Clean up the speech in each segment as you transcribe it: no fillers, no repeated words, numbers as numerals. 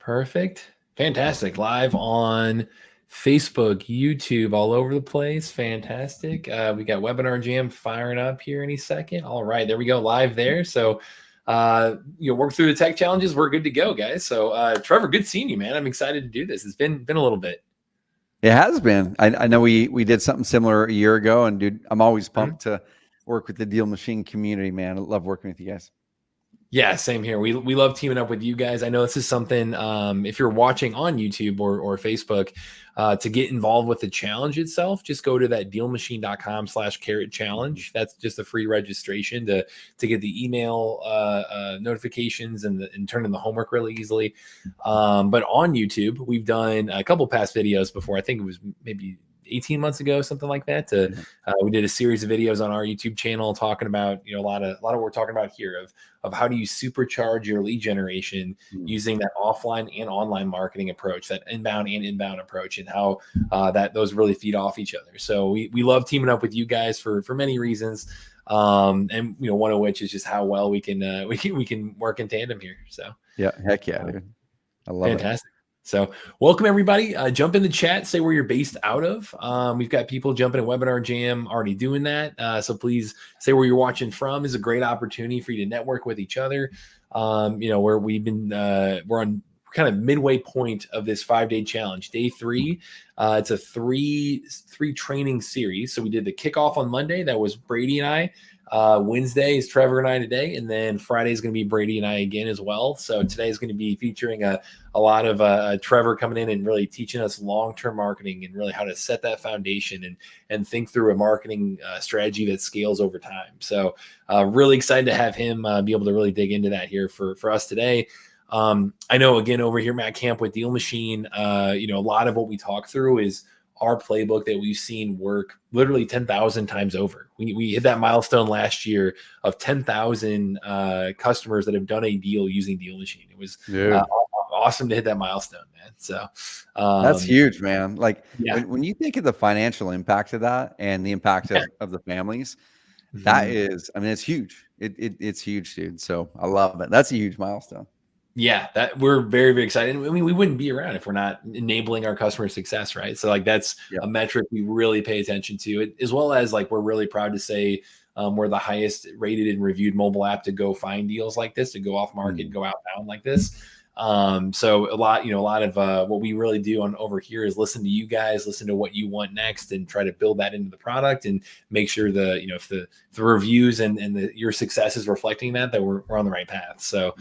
Perfect. Fantastic. Live on Facebook, YouTube, all over the place. Fantastic. We got Webinar Jam firing up here any second. All right, there we go, live there. So, work through the tech challenges. We're good to go, guys. So, Trevor, good seeing you, man. I'm excited to do this. It's been a little bit. It has been. I know we did something similar a year ago, and dude, I'm always pumped to work with the DealMachine community, man. I love working with you guys. Yeah, same here. We love teaming up with you guys. I know this is something, if you're watching on YouTube or Facebook, to get involved with the challenge itself, just go to that dealmachine.com/carrot challenge. That's just a free registration to get the email notifications and turn in the homework really easily. But on YouTube, we've done a couple past videos before. I think it was maybe 18 months ago, something like that. We did a series of videos on our YouTube channel talking about, a lot of what we're talking about here of how do you supercharge your lead generation using that offline and online marketing approach, that inbound and inbound approach, and how that those really feed off each other. So we love teaming up with you guys for many reasons. And one of which is just how well we can work in tandem here. So yeah, heck yeah, dude. I love it. Fantastic. So welcome everybody. Jump in the chat, say where you're based out of. We've got people jumping in Webinar Jam already doing that. So please say where you're watching from. Is a great opportunity for you to network with each other. Where we've been, we're on kind of midway point of this 5-day challenge. Day 3, it's a three training series. So we did the kickoff on Monday. That was Brady and I. Wednesday is Trevor and I today, and then Friday is going to be Brady and I again as well. So today is going to be featuring a lot of Trevor coming in and really teaching us long-term marketing and really how to set that foundation and think through a marketing strategy that scales over time. So really excited to have him be able to really dig into that here for us today. I know, again, over here, Matt Camp with DealMachine, a lot of what we talk through is our playbook that we've seen work literally 10,000 times over. We hit that milestone last year of 10,000 customers that have done a deal using DealMachine. It was awesome to hit that milestone, man. So that's huge, man. Like when you think of the financial impact of that and the impact of the families, that is, it's huge. It's huge, dude. So I love it. That's a huge milestone. Yeah, that we're very, very excited. I mean, we wouldn't be around if we're not enabling our customer success, right? So that's a metric we really pay attention to it, as well as like we're really proud to say we're the highest rated and reviewed mobile app to go find deals like this, to go off market, go outbound like this. So a lot of what we really do on over here is listen to you guys, listen to what you want next, and try to build that into the product and make sure if the reviews and your success is reflecting that we're on the right path. So,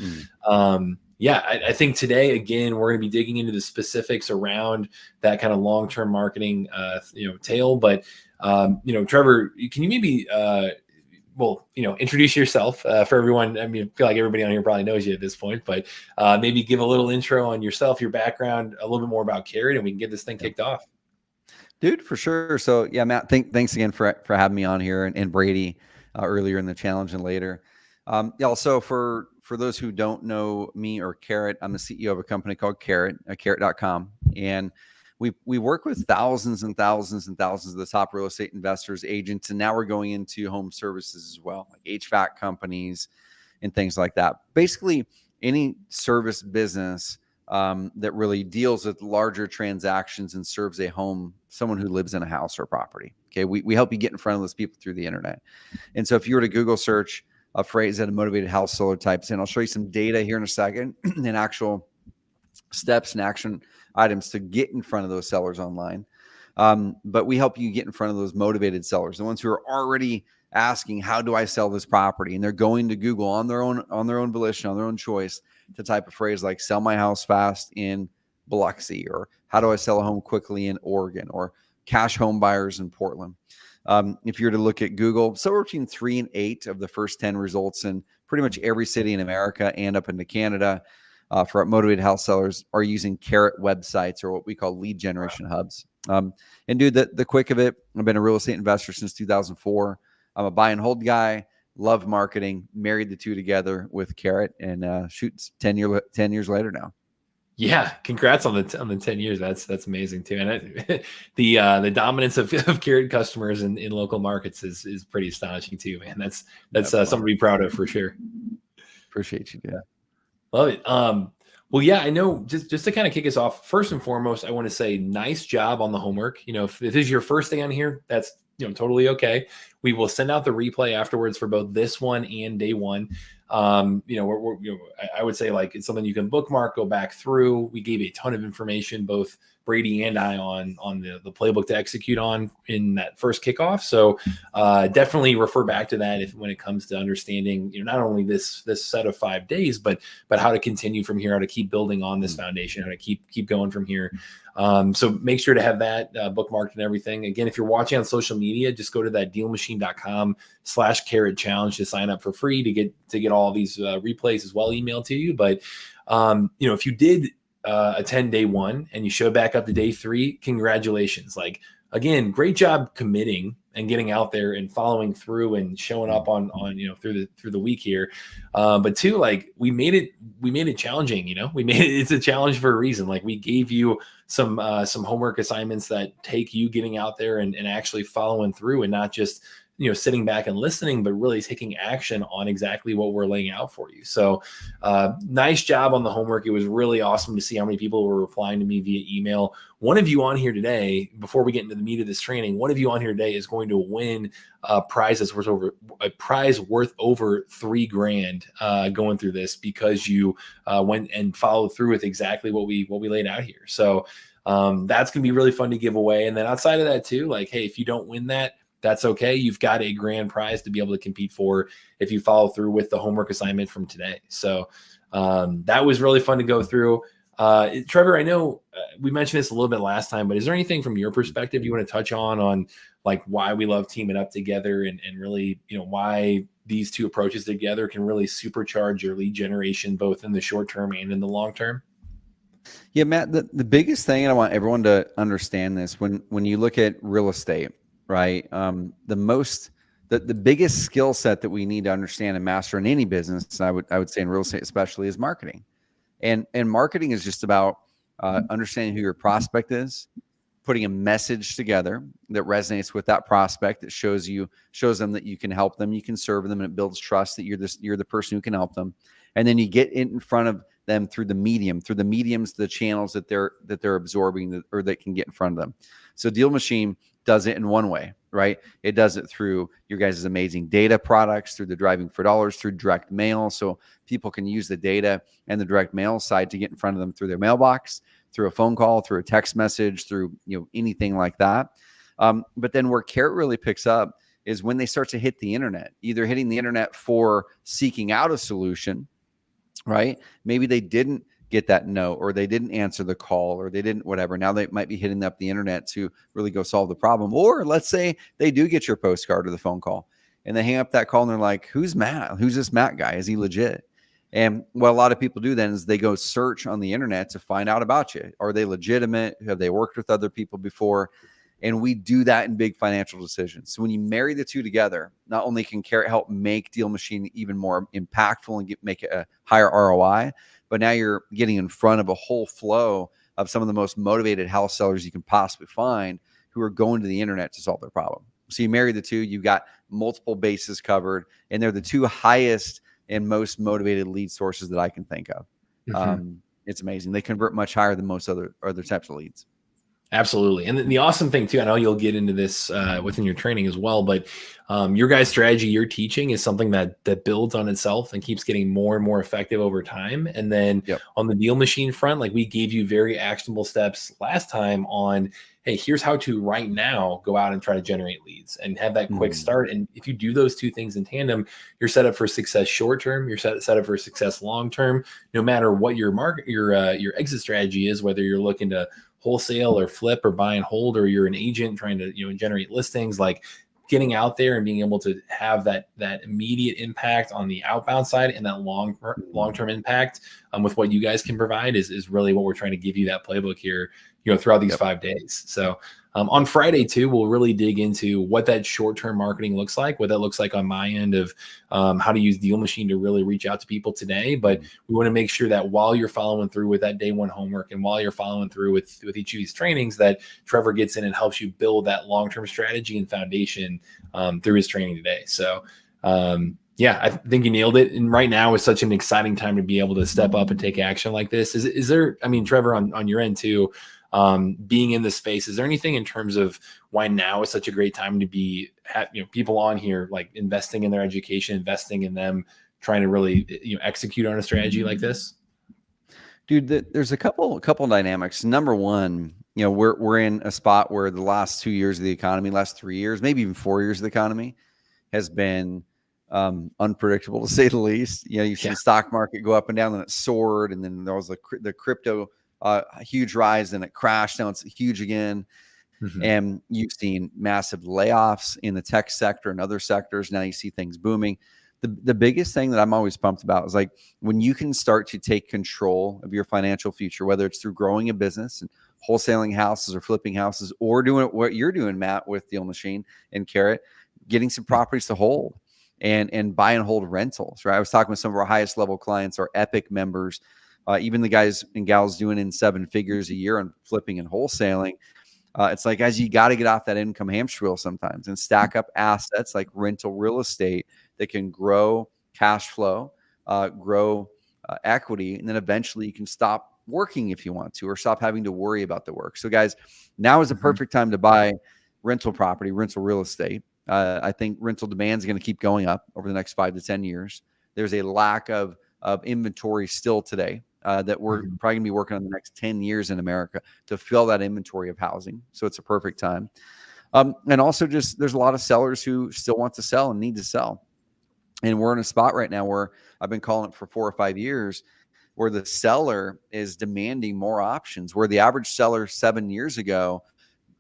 I think today, again, we're going to be digging into the specifics around that kind of long-term marketing, tail. But, Trevor, can you maybe, introduce yourself for everyone. I mean, I feel like everybody on here probably knows you at this point, but maybe give a little intro on yourself, your background, a little bit more about Carrot, and we can get this thing kicked off. Dude, for sure. So yeah, Matt, thanks again for having me on here, and Brady earlier in the challenge and later. Also for those who don't know me or Carrot, I'm the CEO of a company called Carrot, Carrot.com. And we work with thousands and thousands and thousands of the top real estate investors, agents, and now we're going into home services as well, like HVAC companies and things like that. Basically, any service business that really deals with larger transactions and serves a home, someone who lives in a house or property. Okay, we help you get in front of those people through the internet. And so if you were to Google search a phrase that a motivated house seller types in, I'll show you some data here in a second and actual steps and action items to get in front of those sellers online. But we help you get in front of those motivated sellers, the ones who are already asking, how do I sell this property? And they're going to Google on their own volition, on their own choice, to type a phrase like sell my house fast in Biloxi, or how do I sell a home quickly in Oregon, or cash home buyers in Portland. If you were to look at Google, somewhere between 3 and 8 of the first 10 results in pretty much every city in America and up into Canada for motivated house sellers are using Carrot websites, or what we call lead generation hubs. And dude, the quick of it, I've been a real estate investor since 2004. I'm a buy and hold guy, love marketing, married the two together with Carrot, and shoots 10 years later now. Yeah, congrats on the 10 years. That's amazing too. And the dominance of Carrot customers in local markets is pretty astonishing too, man. That's something to be proud of for sure. Appreciate you, dude. Love it. Well, yeah, I know. Just to kind of kick us off, first and foremost, I want to say nice job on the homework. If this is your first day on here, that's totally okay. We will send out the replay afterwards for both this one and day one. I would say like it's something you can bookmark, go back through. We gave a ton of information, both Brady and I, on the playbook to execute on in that first kickoff. So definitely refer back to that when it comes to understanding not only this set of 5 days, but how to continue from here, how to keep building on this foundation, how to keep going from here. So make sure to have that bookmarked and everything. Again, if you're watching on social media, just go to that dealmachine.com/carrot challenge to sign up for free to get all these replays as well emailed to you. But if you did attend day one and you show back up to day 3, congratulations. Like, again, great job committing and getting out there and following through and showing up on through the week here. But 2, like we made it challenging. It's a challenge for a reason. Like we gave you some homework assignments that take you getting out there and actually following through, and not just sitting back and listening, but really taking action on exactly what we're laying out for you. So nice job on the homework. It was really awesome to see how many people were replying to me via email. One of you on here today, before we get into the meat of this training, one of you on here today is going to win a prize worth over $3,000 going through this, because you went and followed through with exactly what we laid out here. So that's going to be really fun to give away. And then outside of that too, like, hey, if you don't win that, that's okay. You've got a grand prize to be able to compete for if you follow through with the homework assignment from today. So that was really fun to go through. Trevor, I know we mentioned this a little bit last time, but is there anything from your perspective you want to touch on like why we love teaming up together and really, why these two approaches together can really supercharge your lead generation, both in the short term and in the long term? Yeah, Matt, the biggest thing, and I want everyone to understand this, when you look at real estate, right? The biggest skill set that we need to understand and master in any business, I would say in real estate especially, is marketing. And marketing is just about understanding who your prospect is, putting a message together that resonates with that prospect, that shows them that you can help them, you can serve them, and it builds trust that you're the person who can help them. And then you get in front of them through the mediums, the channels that they're absorbing or that can get in front of them. So DealMachine does it in one way, right? It does it through your guys' amazing data products, through the driving for dollars, through direct mail. So people can use the data and the direct mail side to get in front of them through their mailbox, through a phone call, through a text message, through anything like that. But then where Carrot really picks up is when they start to hit the internet, either hitting the internet for seeking out a solution, right? Maybe they didn't get that note, or they didn't answer the call, or they didn't whatever. Now they might be hitting up the internet to really go solve the problem. Or let's say they do get your postcard or the phone call, and they hang up that call and they're like, who's Matt? Who's this Matt guy? Is he legit? And what a lot of people do then is they go search on the internet to find out about you. Are they legitimate? Have they worked with other people before? And we do that in big financial decisions. So when you marry the two together, not only can Carrot help make DealMachine even more impactful and make it a higher ROI, but now you're getting in front of a whole flow of some of the most motivated house sellers you can possibly find, who are going to the internet to solve their problem. So you marry the two, you've got multiple bases covered, and they're the two highest and most motivated lead sources that I can think of. Mm-hmm. It's amazing. They convert much higher than most other types of leads. Absolutely. And the awesome thing too, I know you'll get into this within your training as well, but your guys' strategy you're teaching is something that builds on itself and keeps getting more and more effective over time. And then on the DealMachine front, like we gave you very actionable steps last time on, hey, here's how to right now go out and try to generate leads and have that quick start. And if you do those two things in tandem, you're set up for success short term, you're set up for success long term, no matter what your exit strategy is, whether you're looking to wholesale or flip or buy and hold, or you're an agent trying to generate listings. Like getting out there and being able to have that immediate impact on the outbound side and that long-term impact with what you guys can provide is really what we're trying to give you, that playbook here throughout these 5 days. So on Friday too, we'll really dig into what that short-term marketing looks like, what that looks like on my end of how to use DealMachine to really reach out to people today. But we want to make sure that while you're following through with that day one homework and while you're following through with each of these trainings, that Trevor gets in and helps you build that long-term strategy and foundation through his training today. So Yeah, I think you nailed it. And right now is such an exciting time to be able to step up and take action like this. Is there, I mean, Trevor, on your end too, being in this space, is there anything in terms of why now is such a great time to be, people on here, like investing in their education, investing in them, trying to really, execute on a strategy like this? Dude, there's a couple dynamics. Number one, we're in a spot where the last 2 years of the economy, last 3 years, maybe even 4 years of the economy has been unpredictable to say the least. You've seen the stock market go up and down, then it soared, and then there was the crypto huge rise, and it crashed. Now it's huge again. Mhm. And you've seen massive layoffs in the tech sector and other sectors. Now you see things booming. The biggest thing that I'm always pumped about is like when you can start to take control of your financial future, whether it's through growing a business and wholesaling houses or flipping houses, or doing what you're doing, Matt, with DealMachine and Carrot, getting some properties to hold and buy and hold rentals, right? I was talking with some of our highest level clients, our Epic members, even the guys and gals doing in 7 figures a year on flipping and wholesaling. It's like, guys, you got to get off that income hamster wheel sometimes and stack up assets like rental real estate that can grow cash flow, grow equity, and then eventually you can stop working if you want to, or stop having to worry about the work. So, guys, now is the perfect time to buy rental property, rental real estate. I think rental demand is going to keep going up over the next 5 to 10 years. There's a lack of inventory still today that we're probably going to be working on the next 10 years in America to fill that inventory of housing. So it's a perfect time. And also just there's a lot of sellers who still want to sell and need to sell. And we're in a spot right now where I've been calling it for 4 or 5 years, where the seller is demanding more options, where the average seller 7 years ago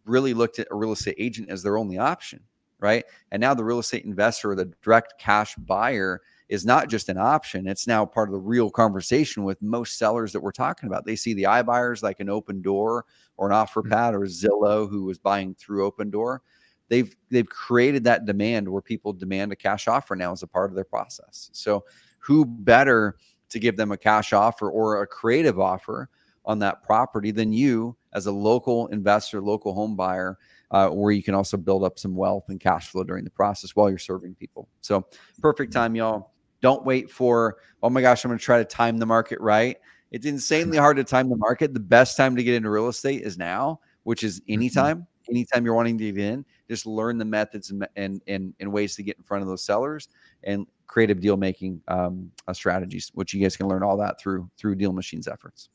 really looked at a real estate agent as their only option, right? And now the real estate investor or the direct cash buyer is not just an option. It's now part of the real conversation with most sellers that we're talking about. They see the iBuyers like an Open Door or an OfferPad or Zillow, who was buying through Open Door. They've created that demand where people demand a cash offer now as a part of their process. So who better to give them a cash offer or a creative offer on that property than you as a local investor, local home buyer, where you can also build up some wealth and cash flow during the process while you're serving people. So perfect time, y'all. Don't wait for, oh my gosh, I'm going to try to time the market right. It's insanely hard to time the market. The best time to get into real estate is now, which is anytime. Anytime you're wanting to get in, just learn the methods and ways to get in front of those sellers and creative deal making strategies, which you guys can learn all that through DealMachine's efforts.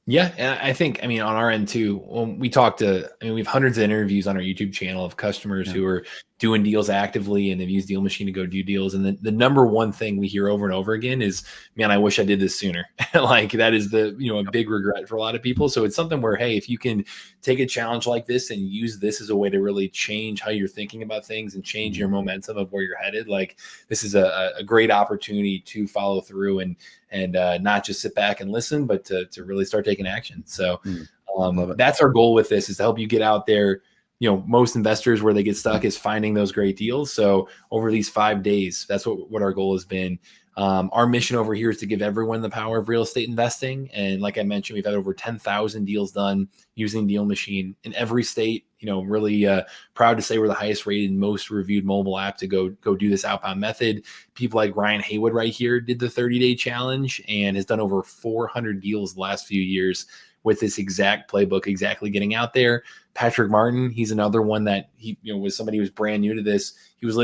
Yeah, and I think, I mean, on our end too, when we talk to, I mean, we have hundreds of interviews on our YouTube channel of customers who are doing deals actively and they've used DealMachine to go do deals. And the number one thing we hear over and over again is, man, I wish I did this sooner. Like that is a big regret for a lot of people. So it's something where, hey, if you can take a challenge like this and use this as a way to really change how you're thinking about things and change your momentum of where you're headed, like this is a great opportunity to follow through and not just sit back and listen, but to really start taking action. So that's our goal with this, is to help you get out there. Most investors, where they get stuck is finding those great deals. So over these 5 days, that's what our goal has been. Our mission over here is to give everyone the power of real estate investing. And like I mentioned, we've had over 10,000 deals done using DealMachine in every state. Really proud to say we're the highest rated and most reviewed mobile app to go do this outbound method. People like Ryan Haywood right here did the 30-day challenge and has done over 400 deals the last few years with this exact playbook, exactly getting out there. Patrick Martin, he's another one that he was somebody who was brand new to this. He was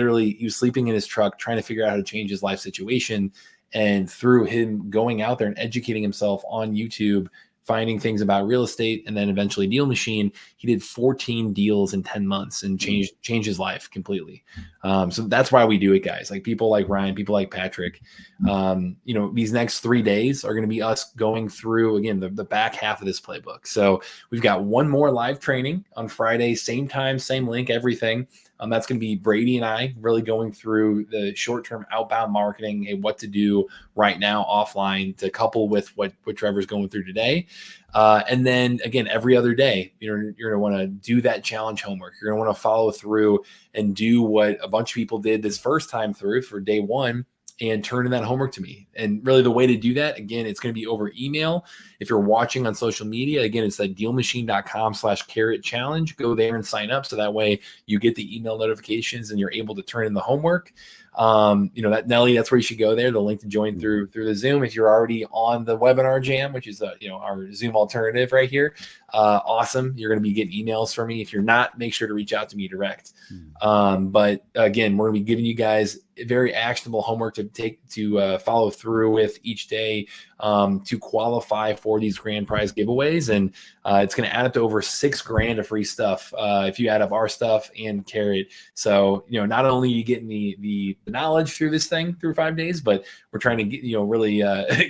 sleeping in his truck trying to figure out how to change his life situation. And through him going out there and educating himself on YouTube, finding things about real estate, and then eventually DealMachine, he did 14 deals in 10 months and changed his life completely. So that's why we do it, guys. Like people like Ryan, people like Patrick. These next 3 days are going to be us going through, again, the back half of this playbook. So we've got one more live training on Friday, same time, same link, everything. That's going to be Brady and I really going through the short-term outbound marketing and what to do right now offline to couple with what Trevor's going through today. And then again, every other day, you're going to want to do that challenge homework. You're going to want to follow through and do what a bunch of people did this first time through for day one, and turn in that homework to me. And really the way to do that, again, it's going to be over email. If you're watching on social media, again, it's at dealmachine.com/carrot challenge. Go there and sign up. So that way you get the email notifications and you're able to turn in the homework. That Nelly, that's where you should go there. The link to join through the Zoom. If you're already on the webinar jam, which is our Zoom alternative right here, awesome. You're going to be getting emails from me. If you're not, make sure to reach out to me direct. But again, we're going to be giving you guys very actionable homework to follow through with each day to qualify for these grand prize giveaways. And it's going to add up to over $6,000 of free stuff if you add up our stuff and Carrot. So, not only are you getting the knowledge through this thing through 5 days, but we're trying to get, really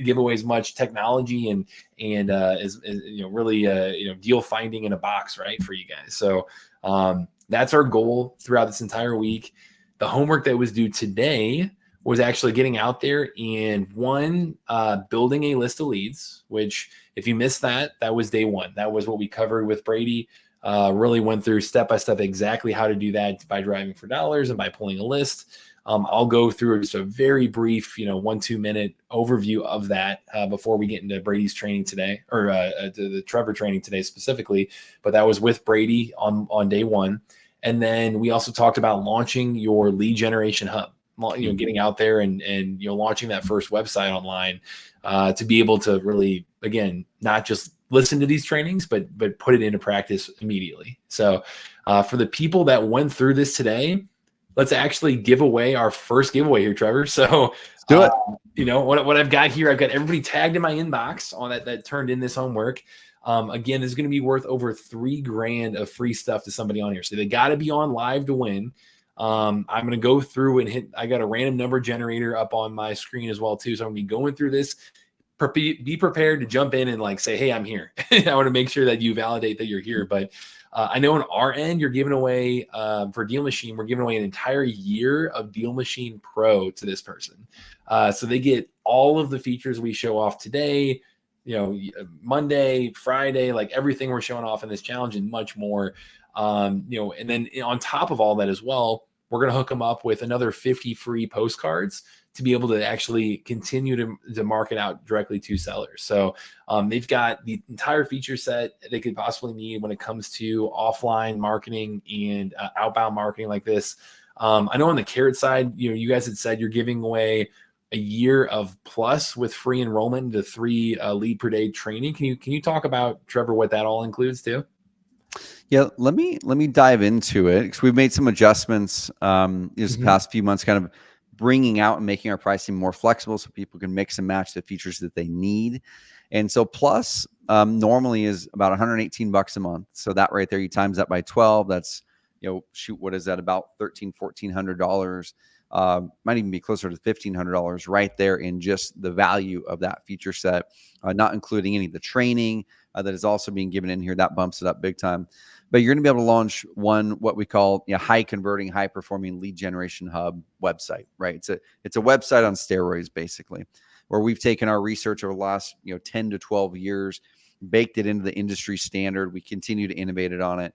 give away as much technology and as really deal finding in a box, right, for you guys. So that's our goal throughout this entire week. The homework that was due today was actually getting out there and building a list of leads, which if you missed that was day one. That was what we covered with Brady. Really went through step-by-step exactly how to do that by driving for dollars and by pulling a list. I'll go through just a very brief, 1-2 minute overview of that before we get into Brady's training today, or the Trevor training today specifically. But that was with Brady on day one. And then we also talked about launching your lead generation hub, getting out there and launching that first website online to be able to really, again, not just listen to these trainings, but put it into practice immediately. So for the people that went through this today, let's actually give away our first giveaway here, Trevor. So let's do it. What I've got here, I've got everybody tagged in my inbox on that turned in this homework. Again, this is going to be worth over $3,000 of free stuff to somebody on here. So they got to be on live to win. I'm going to go through and I got a random number generator up on my screen as well too. So I'm going to be going through this. Be prepared to jump in and say, hey, I'm here. I want to make sure that you validate that you're here. But I know on our end, you're giving away for DealMachine, we're giving away an entire year of DealMachine Pro to this person. So they get all of the features we show off today, Monday, Friday, everything we're showing off in this challenge and much more. And then on top of all that as well, we're going to hook them up with another 50 free postcards to be able to actually continue to market out directly to sellers. So they've got the entire feature set they could possibly need when it comes to offline marketing and outbound marketing like this. I know on the Carrot side, you guys had said you're giving away a year of plus with free enrollment into 3 lead per day training. Can you talk about, Trevor, what that all includes too? Yeah, let me dive into it because we've made some adjustments this past few months, kind of bringing out and making our pricing more flexible so people can mix and match the features that they need. And so plus normally is about $118 a month. So that right there, you times that by 12, that's, what is that, about $1,400, might even be closer to $1,500 right there in just the value of that feature set, not including any of the training that is also being given in here. That bumps it up big time. But you're going to be able to launch what we call high converting, high performing lead generation hub website, right? It's a website on steroids, basically, where we've taken our research over the last 10 to 12 years, baked it into the industry standard. We continue to innovate it on it.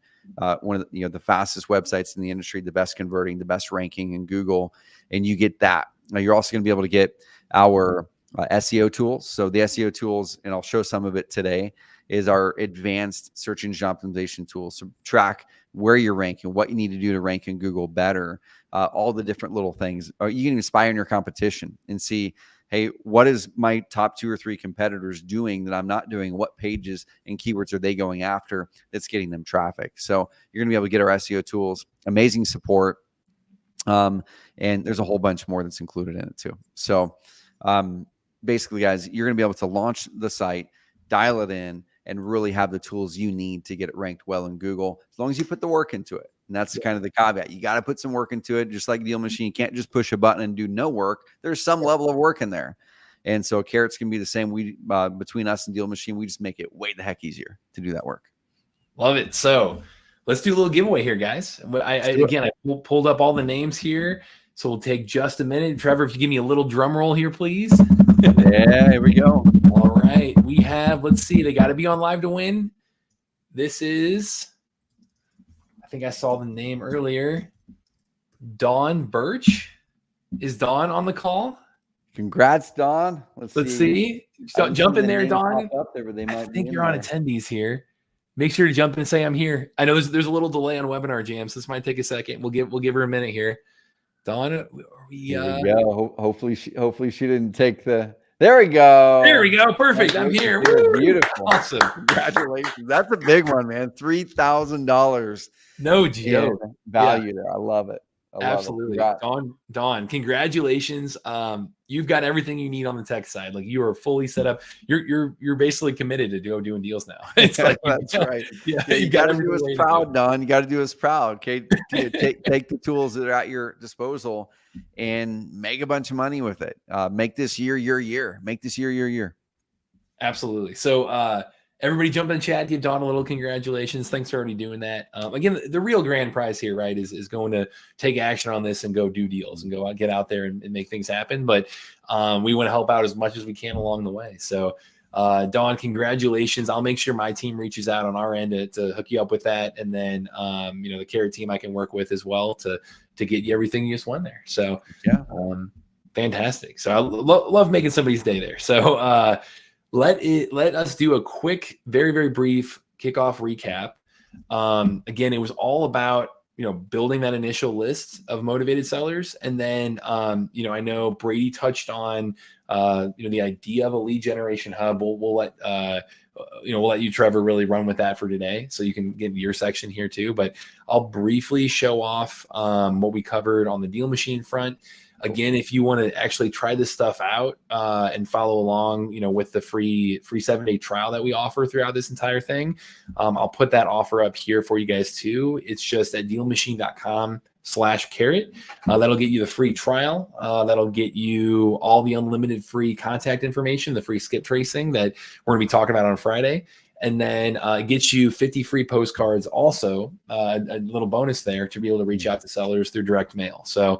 One of the fastest websites in the industry, the best converting, the best ranking in Google, and you get that. Now you're also going to be able to get our SEO tools. So the SEO tools, and I'll show some of it today, is our advanced search engine optimization tools. So track where you're ranking, what you need to do to rank in Google better, all the different little things. Or you can inspire in your competition and see, hey, what is my top 2 or 3 competitors doing that I'm not doing? What pages and keywords are they going after that's getting them traffic? So you're going to be able to get our SEO tools, amazing support, and there's a whole bunch more that's included in it too. So basically, guys, you're going to be able to launch the site, dial it in, and really have the tools you need to get it ranked well in Google, as long as you put the work into it. And that's kind of the caveat. You got to put some work into it, just like DealMachine. You can't just push a button and do no work. There's some level of work in there. And so Carrots can be the same. We between us and DealMachine, we just make it way the heck easier to do that work. Love it. So let's do a little giveaway here, guys. I pulled up all the names here. So we'll take just a minute. Trevor, if you give me a little drum roll here, please. Yeah, here we go. All right. We have, let's see, they got to be on live to win. This is, I think I saw the name earlier, Dawn Birch. Is Dawn on the call? Congrats, Dawn. Let's see. Jump in there, Dawn. Up there, but they might I think you're on attendees here. Make sure to jump in and say I'm here. I know there's a little delay on Webinar Jam, so this might take a second. We'll give her a minute here. Dawn, are we, Here we go. Hopefully she didn't take the. There we go. There we go. Perfect. I'm here. Beautiful. Awesome. Congratulations. That's a big one, man. $3,000 No joke. Value there. I love it. Absolutely. Dawn, congratulations. You've got everything you need on the tech side. Like, you are fully set up. You're basically committed to doing deals now. It's like, that's right. Yeah, you got to do us proud, Don. You got to do us proud. Okay. Take the tools that are at your disposal and make a bunch of money with it. Make this year your year. Make this year your year. Absolutely. So everybody jump in the chat, give Dawn a little congratulations. Thanks for already doing that. Again, the real grand prize here, right, is going to take action on this and go do deals and go get out there and make things happen. But we want to help out as much as we can along the way. So Dawn, congratulations. I'll make sure my team reaches out on our end to hook you up with that. And then, the Carrot team I can work with as well to get you everything you just won there. So yeah, fantastic. So I love making somebody's day there. So let us do a quick, very, very brief kickoff recap. Again, it was all about, building that initial list of motivated sellers. And then, I know Brady touched on, the idea of a lead generation hub. We'll let you, Trevor, really run with that for today. So you can get your section here too, but I'll briefly show off, what we covered on the Deal Machine front. Again, if you want to actually try this stuff out and follow along, with the free 7-day trial that we offer throughout this entire thing, I'll put that offer up here for you guys too. It's just at dealmachine.com/carrot. That'll get you the free trial. That'll get you all the unlimited free contact information, the free skip tracing that we're going to be talking about on Friday. And then it gets you 50 free postcards. Also, a little bonus there to be able to reach out to sellers through direct mail. So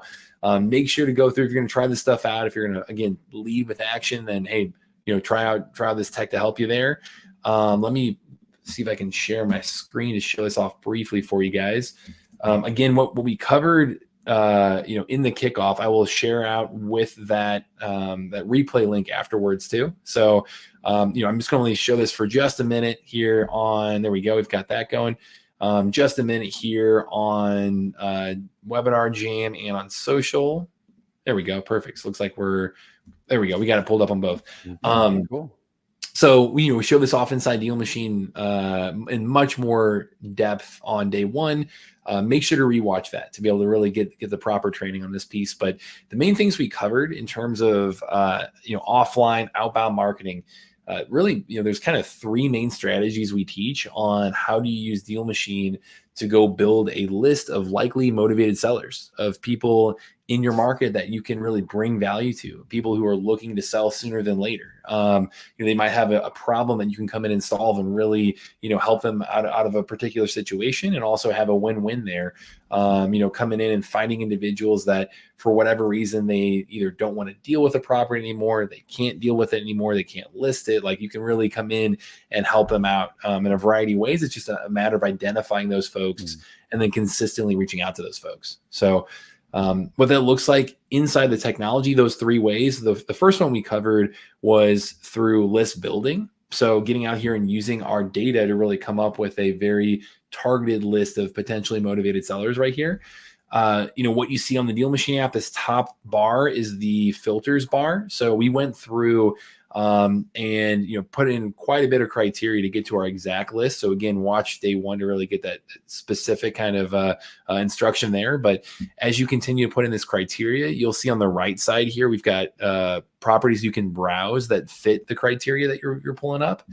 make sure to go through. If you're going to try this stuff out, if you're going to, again, lead with action, then, hey, try out this tech to help you there. Let me see if I can share my screen to show this off briefly for you guys. Again, what we covered, in the kickoff, I will share out with that replay link afterwards too. So, I'm just going to show this for just a minute here on, there we go. We've got that going. Just a minute here on Webinar Jam and on social. There we go. Perfect. So looks like there we go. We got it pulled up on both. Cool. So we show this off inside Deal Machine in much more depth on day one. Make sure to rewatch that to be able to really get the proper training on this piece. But the main things we covered in terms of offline outbound marketing, really, there's kind of three main strategies we teach on how to use Deal Machine to go build a list of likely motivated sellers, of people in your market that you can really bring value to, people who are looking to sell sooner than later. They might have a problem that you can come in and solve and really, help them out of a particular situation, and also have a win-win there. Coming in and finding individuals that for whatever reason, they either don't want to deal with the property anymore, they can't deal with it anymore, they can't list it. Like, you can really come in and help them out in a variety of ways. It's just a matter of identifying those folks and then consistently reaching out to those folks. So what that looks like inside the technology, those three ways. The first one we covered was through list building. So getting out here and using our data to really come up with a very targeted list of potentially motivated sellers right here. What you see on the Deal Machine app, this top bar is the filters bar. So we went through and put in quite a bit of criteria to get to our exact list. So again, watch day one to really get that specific kind of instruction there. But as you continue to put in this criteria, you'll see on the right side here, we've got properties you can browse that fit the criteria that you're pulling up.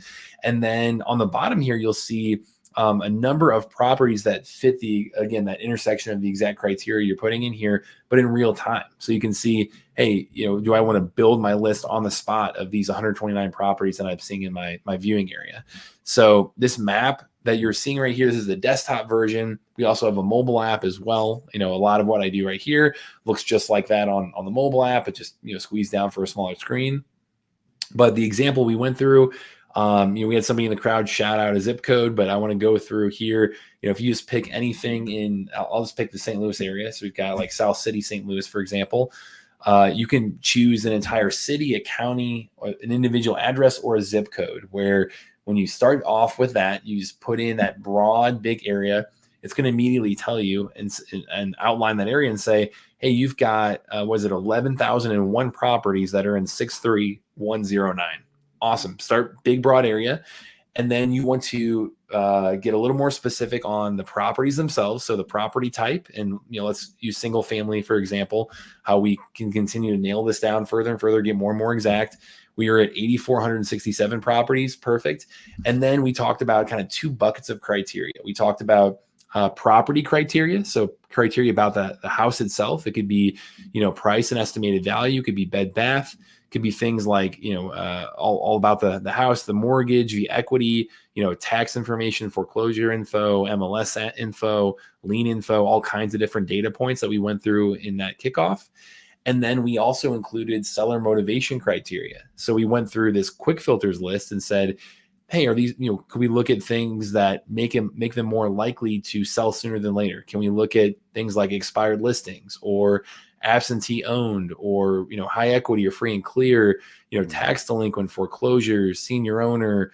And then on the bottom here, you'll see a number of properties that fit that intersection of the exact criteria you're putting in here, but in real time. So you can see, hey, do I want to build my list on the spot of these 129 properties that I'm seeing in my viewing area? So this map that you're seeing right here, this is the desktop version. We also have a mobile app as well. A lot of what I do right here looks just like that on the mobile app. It just, squeezed down for a smaller screen. But the example we went through, we had somebody in the crowd shout out a zip code, but I want to go through here. If you just pick anything I'll just pick the St. Louis area. So we've got like South City, St. Louis, for example. You can choose an entire city, a county, an individual address, or a zip code, where when you start off with that, you just put in that broad, big area. It's going to immediately tell you and outline that area and say, hey, you've got, was it 11,001 properties that are in 63109. Awesome. Start big, broad area. And then you want to get a little more specific on the properties themselves. So the property type, and let's use single family, for example, how we can continue to nail this down further and further, get more and more exact. We are at 8,467 properties. Perfect. And then we talked about kind of 2 buckets of criteria. We talked about property criteria. So criteria about the house itself. It could be, price and estimated value. It could be bed, bath. Could be things like, all about the house, the mortgage, the equity, tax information, foreclosure info, MLS info, lien info, all kinds of different data points that we went through in that kickoff. And then we also included seller motivation criteria. So we went through this quick filters list and said, hey, are these, could we look at things that make them more likely to sell sooner than later? Can we look at things like expired listings or absentee owned or, high equity or free and clear, tax delinquent, foreclosures, senior owner,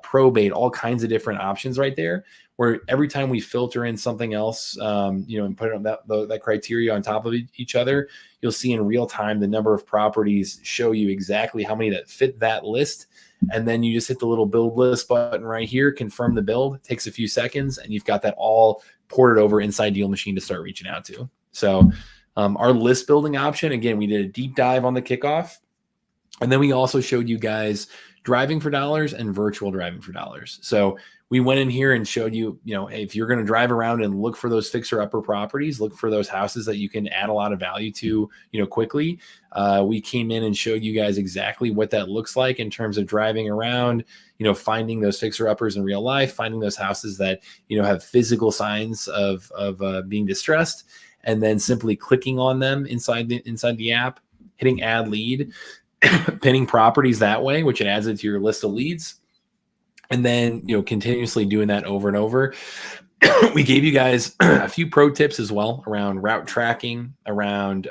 probate, all kinds of different options right there, where every time we filter in something else, and put it on that criteria on top of each other, you'll see in real time the number of properties show you exactly how many that fit that list. And then you just hit the little build list button right here, confirm the build. It takes a few seconds, and you've got that all ported over inside DealMachine to start reaching out to. So our list building option, again, we did a deep dive on the kickoff. And then we also showed you guys driving for dollars and virtual driving for dollars. So we went in here and showed you, if you're going to drive around and look for those fixer upper properties, look for those houses that you can add a lot of value to, quickly. We came in and showed you guys exactly what that looks like in terms of driving around, finding those fixer uppers in real life, finding those houses that, have physical signs of being distressed, and then simply clicking on them inside the app, hitting add lead, pinning properties that way, which it adds it to your list of leads. And then, continuously doing that over and over. We gave you guys a few pro tips as well around route tracking, around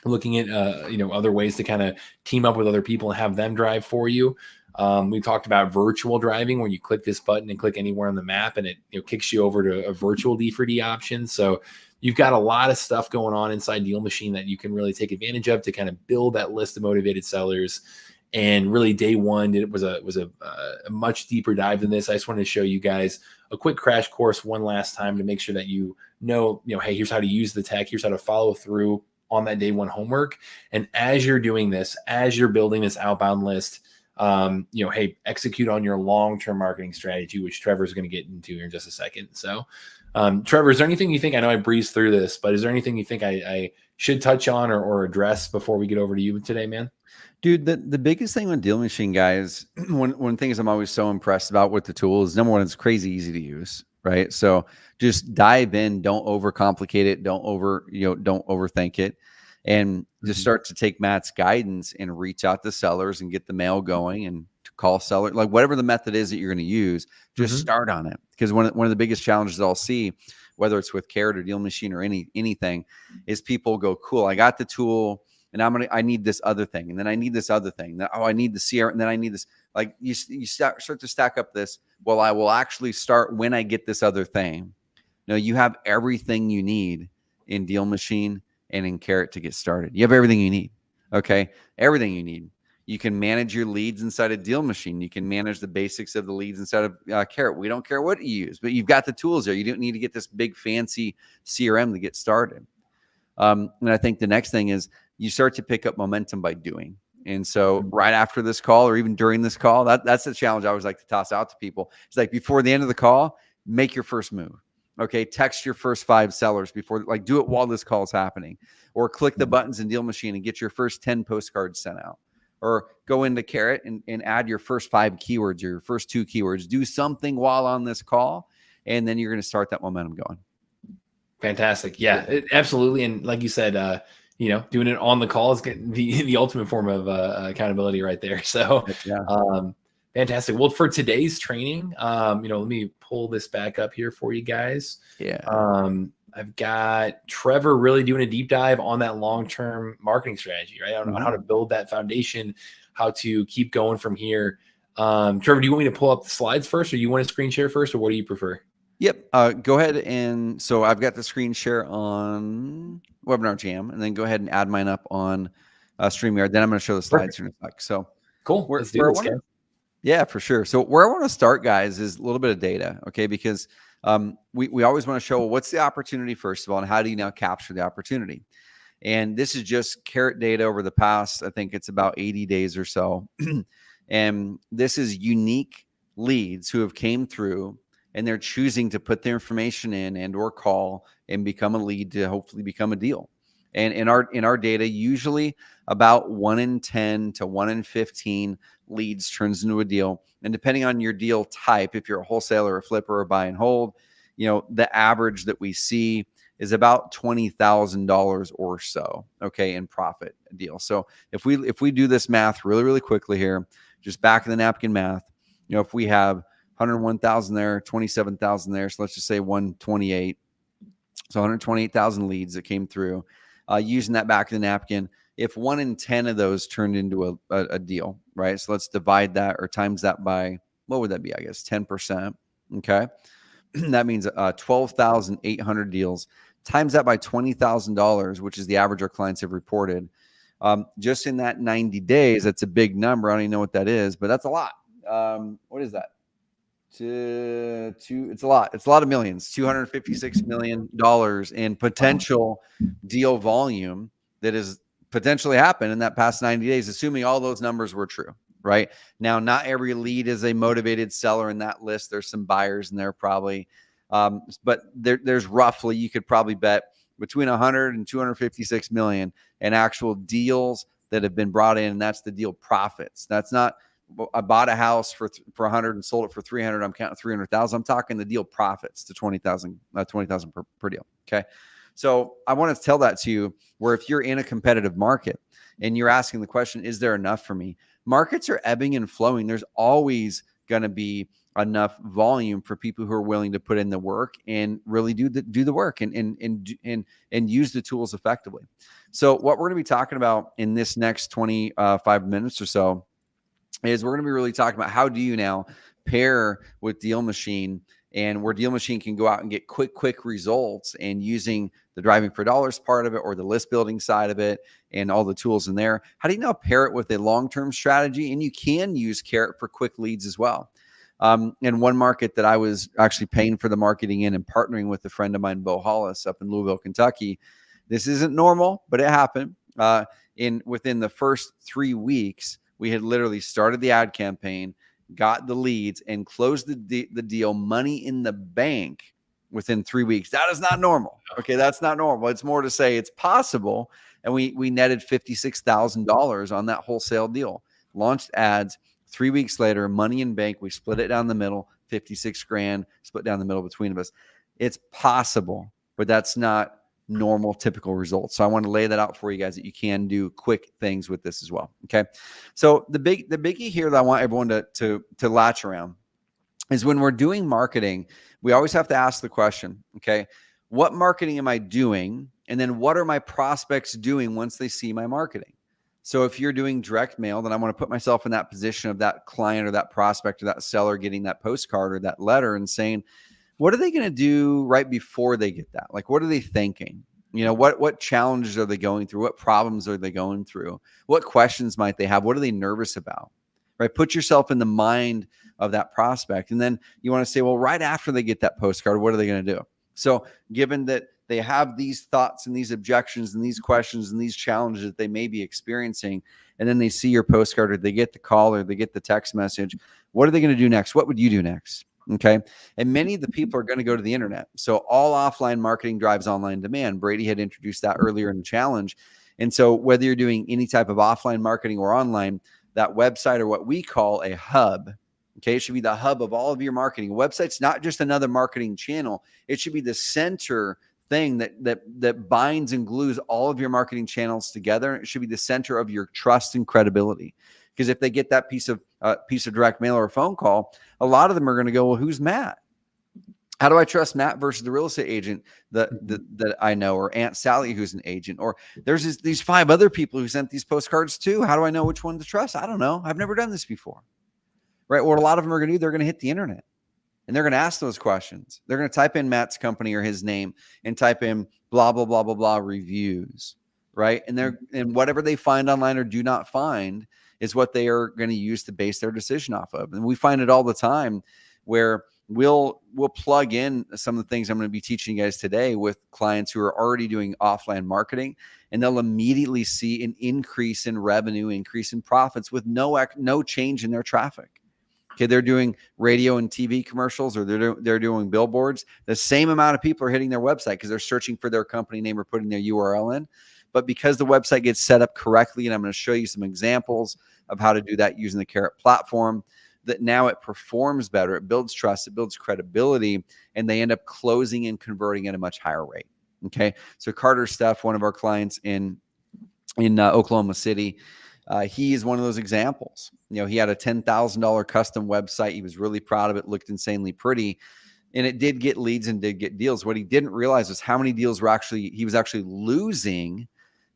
looking at, other ways to kind of team up with other people and have them drive for you. We talked about virtual driving, where you click this button and click anywhere on the map, and it kicks you over to a virtual D4D option. So you've got a lot of stuff going on inside DealMachine that you can really take advantage of to kind of build that list of motivated sellers. And really, day one, it was a much deeper dive than this. I just wanted to show you guys a quick crash course one last time to make sure that hey, here's how to use the tech. Here's how to follow through on that day one homework. And as you're doing this, as you're building this outbound list, hey, execute on your long-term marketing strategy, which Trevor's going to get into here in just a second. So, Trevor, is there anything you think, I know I breezed through this, but is there anything you think I should touch on or address before we get over to you today, man? Dude, the biggest thing with DealMachine, guys, one thing is I'm always so impressed about with the tool is, number one, it's crazy easy to use, right? So just dive in, don't overcomplicate it, don't overthink it, and just start to take Matt's guidance and reach out to sellers and get the mail going and to call sellers, like whatever the method is that you're going to use, just start on it. Because one of the biggest challenges I'll see, whether it's with Carrot or DealMachine or anything, is people go, cool, I got the tool, and I need this other thing, and then I need this other thing. Then, I need the CR, and then I need this. Like you start to stack up this. Well, I will actually start when I get this other thing. No, you have everything you need in DealMachine and in Carrot to get started. You have everything you need. Okay, everything you need. You can manage your leads inside of DealMachine. You can manage the basics of the leads inside of Carrot. We don't care what you use, but you've got the tools there. You don't need to get this big fancy CRM to get started. And I think the next thing is you start to pick up momentum by doing. And so right after this call, or even during this call, that's the challenge I always like to toss out to people. It's like, before the end of the call, make your first move. Okay. Text your first 5 sellers before, like, do it while this call is happening, or click the buttons in DealMachine and get your first 10 postcards sent out, or go into Carrot and add your first 5 keywords or your first 2 keywords. Do something while on this call, and then you're going to start that momentum going. Fantastic. Yeah, absolutely. And like you said, doing it on the call is the ultimate form of accountability right there. So, fantastic. Well, for today's training, let me pull this back up here for you guys. Yeah. I've got Trevor really doing a deep dive on that long-term marketing strategy, right? I don't know how to build that foundation, how to keep going from here. Trevor, do you want me to pull up the slides first, or you want to screen share first, or what do you prefer? Yep. Go ahead and so I've got the screen share on Webinar Jam, and then go ahead and add mine up on StreamYard. Then I'm going to show the slides here in a sec. So Cool. Let's do this, guys. Yeah, for sure. So where I want to start, guys, is a little bit of data, okay? Because we always want to show what's the opportunity first of all, and how do you now capture the opportunity? And this is just Carrot data over the past, I think it's about 80 days or so. And this is unique leads who have came through and they're choosing to put their information in and or call and become a lead to hopefully become a deal. And in our data, usually about 1 in 10 to 1 in 15 leads turns into a deal. And depending on your deal type, if you're a wholesaler, a flipper, or buy and hold, the average that we see is about $20,000 or so, okay, in profit deal. So if we do this math really, really quickly here, just back of the napkin math, if we have 101,000 there, 27,000 there, so let's just say 128. So 128,000 leads that came through. Using that back of the napkin, if 1 in 10 of those turned into a deal, right? So let's divide that or times that by, what would that be? I guess 10%. Okay. That means 12,800 deals. Times that by $20,000, which is the average our clients have reported. Just in that 90 days, that's a big number. I don't even know what that is, but that's a lot. What is that? It's a lot. It's a lot of millions. $256 million in potential deal volume that is potentially happened in that past 90 days, assuming all those numbers were true, right? Now, not every lead is a motivated seller in that list. There's some buyers in there probably. But there's roughly, you could probably bet between 100 and 256 million in actual deals that have been brought in. And that's the deal profits. That's not, I bought a house for 100 and sold it for 300. I'm counting 300,000. I'm talking the deal profits to 20,000 per deal. Okay. So I want to tell that to you where if you're in a competitive market and you're asking the question, is there enough for me? Markets are ebbing and flowing. There's always going to be enough volume for people who are willing to put in the work and really do the work and use the tools effectively. So what we're going to be talking about in this next 25 minutes or so is we're going to be really talking about how do you now pair with DealMachine, and where DealMachine can go out and get quick results, and using the driving for dollars part of it or the list building side of it and all the tools in there. How do you now pair it with a long-term strategy? And you can use Carrot for quick leads as well. In one market that I was actually paying for the marketing in and partnering with a friend of mine, Bo Hollis, up in Louisville, Kentucky. This isn't normal, but it happened. Within the first 3 weeks, we had literally started the ad campaign, got the leads, and closed the deal, money in the bank within 3 weeks. That is not normal. Okay, that's not normal. It's more to say it's possible. And we netted $56,000 on that wholesale deal. Launched ads. 3 weeks later, money in bank. We split it down the middle, 56 grand, split down the middle between of us. It's possible, but that's not normal, typical results. So I want to lay that out for you guys that you can do quick things with this as well. Okay. So the biggie here that I want everyone to latch around is when we're doing marketing, we always have to ask the question, okay, what marketing am I doing? And then what are my prospects doing once they see my marketing? So if you're doing direct mail, then I want to put myself in that position of that client or that prospect or that seller getting that postcard or that letter and saying, what are they going to do right before they get that? Like, what are they thinking? What challenges are they going through? What problems are they going through? What questions might they have? What are they nervous about? Right? Put yourself in the mind of that prospect. And then you want to say, well, right after they get that postcard, what are they going to do? So given that they have these thoughts and these objections and these questions and these challenges that they may be experiencing, and then they see your postcard or they get the call or they get the text message, what are they going to do next? What would you do next? Okay. And many of the people are going to go to the internet. So all offline marketing drives online demand. Brady had introduced that earlier in the challenge. And so whether you're doing any type of offline marketing or online, that website or what we call a hub, okay, it should be the hub of all of your marketing. A website's not just another marketing channel. It should be the center thing that binds and glues all of your marketing channels together. It should be the center of your trust and credibility. Because if they get that piece of direct mail or a phone call, a lot of them are going to go, well, who's Matt? How do I trust Matt versus the real estate agent that I know, or Aunt Sally, who's an agent, or there's these 5 other people who sent these postcards too. How do I know which one to trust? I don't know. I've never done this before, right? What a lot of them are going to do, they're going to hit the internet And they're going to ask those questions. They're going to type in Matt's company or his name and type in blah, blah, blah, blah, blah reviews, right? And whatever they find online or do not find is what they are going to use to base their decision off of. And we find it all the time where we'll plug in some of the things I'm going to be teaching you guys today with clients who are already doing offline marketing, and they'll immediately see an increase in revenue, increase in profits with no change in their traffic. Okay, they're doing radio and TV commercials, or they're doing billboards. The same amount of people are hitting their website because they're searching for their company name or putting their URL in. But because the website gets set up correctly, and I'm going to show you some examples of how to do that using the Carrot platform, that now it performs better, it builds trust, it builds credibility, and they end up closing and converting at a much higher rate. Okay, so Carter Steph, one of our clients in Oklahoma City, he is one of those examples. He had a $10,000 custom website. He was really proud of it, looked insanely pretty, and it did get leads and did get deals. What he didn't realize was how many deals he was actually losing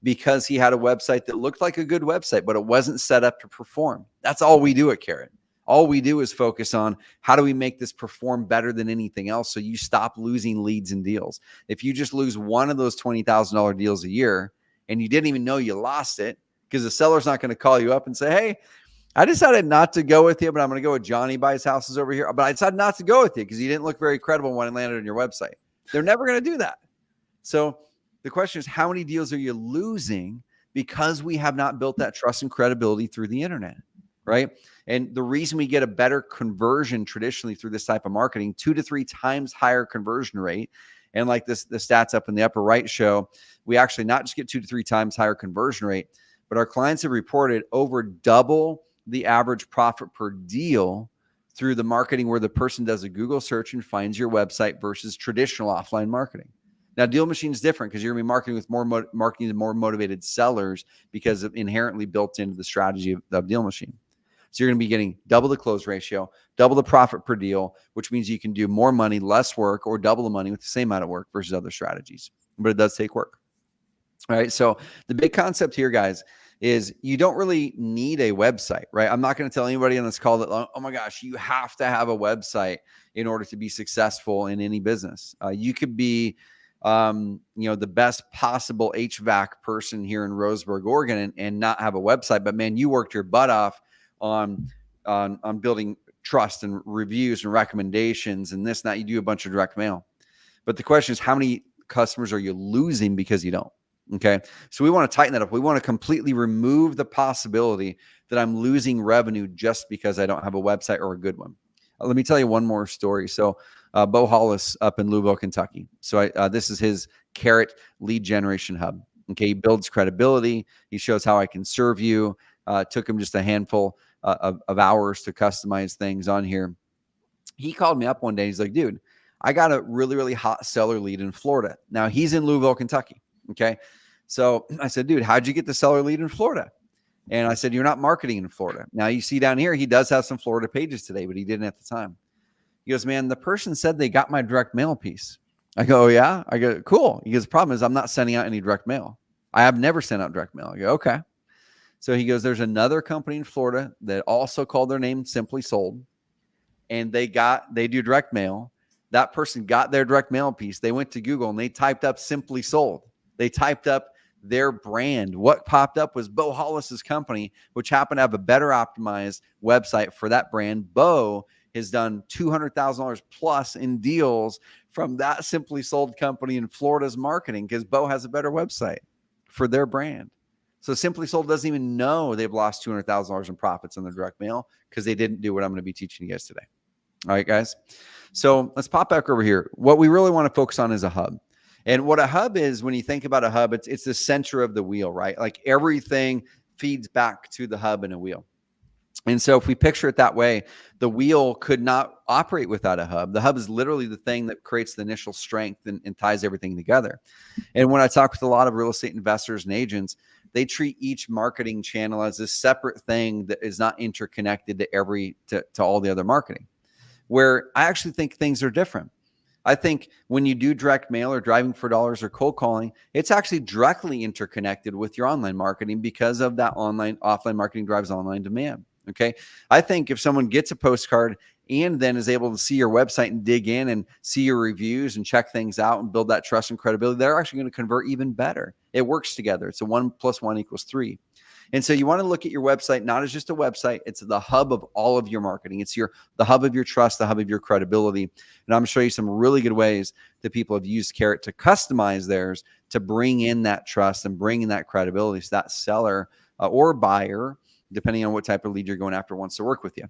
because he had a website that looked like a good website, but it wasn't set up to perform. That's all we do at Carrot. All we do is focus on how do we make this perform better than anything else, so you stop losing leads and deals. If you just lose one of those $20,000 deals a year and you didn't even know you lost it, because the seller's not going to call you up and say, hey, I decided not to go with you, but I'm going to go with Johnny buys houses over here. But I decided not to go with you because you didn't look very credible when I landed on your website. They're never going to do that. So the question is, how many deals are you losing because we have not built that trust and credibility through the internet, right? And the reason we get a better conversion traditionally through this type of marketing, 2 to 3 times higher conversion rate. And like the stats up in the upper right show, we actually not just get 2 to 3 times higher conversion rate, but our clients have reported over double the average profit per deal through the marketing where the person does a Google search and finds your website versus traditional offline marketing. Now, DealMachine is different because you're going to be marketing with more motivated sellers because of inherently built into the strategy of DealMachine. So you're going to be getting double the close ratio, double the profit per deal, which means you can do more money, less work, or double the money with the same amount of work versus other strategies. But it does take work. All right. So the big concept here, guys, is you don't really need a website, right? I'm not going to tell anybody on this call that, oh my gosh, you have to have a website in order to be successful in any business. You could be, the best possible HVAC person here in Roseburg, Oregon, and not have a website, but man, you worked your butt off on building trust and reviews and recommendations and this and that. You do a bunch of direct mail. But the question is, how many customers are you losing because you don't? Okay. So we want to tighten that up. We want to completely remove the possibility that I'm losing revenue just because I don't have a website or a good one. Let me tell you one more story. So Bo Hollis up in Louisville, Kentucky. So this is his Carrot lead generation hub. Okay. He builds credibility. He shows how I can serve you. Took him just a handful of hours to customize things on here. He called me up one day. He's like, dude, I got a really, really hot seller lead in Florida. Now he's in Louisville, Kentucky. Okay. So I said, dude, how'd you get the seller lead in Florida? And I said, you're not marketing in Florida. Now you see down here, he does have some Florida pages today, but he didn't at the time. He goes, man, the person said they got my direct mail piece. I go, oh, yeah. I go, cool. He goes, the problem is I'm not sending out any direct mail. I have never sent out direct mail. I go, okay. So he goes, there's another company in Florida that also called their name Simply Sold, and they do direct mail. That person got their direct mail piece. They went to Google and they typed up Simply Sold. They typed up their brand. What popped up was Bo Hollis's company, which happened to have a better optimized website for that brand. Bo has done $200,000 plus in deals from that Simply Sold company in Florida's marketing because Bo has a better website for their brand. So Simply Sold doesn't even know they've lost $200,000 in profits on their direct mail because they didn't do what I'm going to be teaching you guys today. All right, guys. So let's pop back over here. What we really want to focus on is a hub. And what a hub is, when you think about a hub, it's the center of the wheel, right? Like everything feeds back to the hub in a wheel. And so if we picture it that way, the wheel could not operate without a hub. The hub is literally the thing that creates the initial strength and ties everything together. And when I talk with a lot of real estate investors and agents, they treat each marketing channel as a separate thing that is not interconnected to all the other marketing, where I actually think things are different. I think when you do direct mail or driving for dollars or cold calling, it's actually directly interconnected with your online marketing because of that offline marketing drives online demand. Okay. I think if someone gets a postcard and then is able to see your website and dig in and see your reviews and check things out and build that trust and credibility, they're actually going to convert even better. It works together. It's a 1 + 1 = 3. And so you want to look at your website not as just a website. It's the hub of all of your marketing. It's the hub of your trust, the hub of your credibility. And I'm going to show you some really good ways that people have used Carrot to customize theirs to bring in that trust and bring in that credibility so that seller or buyer, depending on what type of lead you're going after, wants to work with you.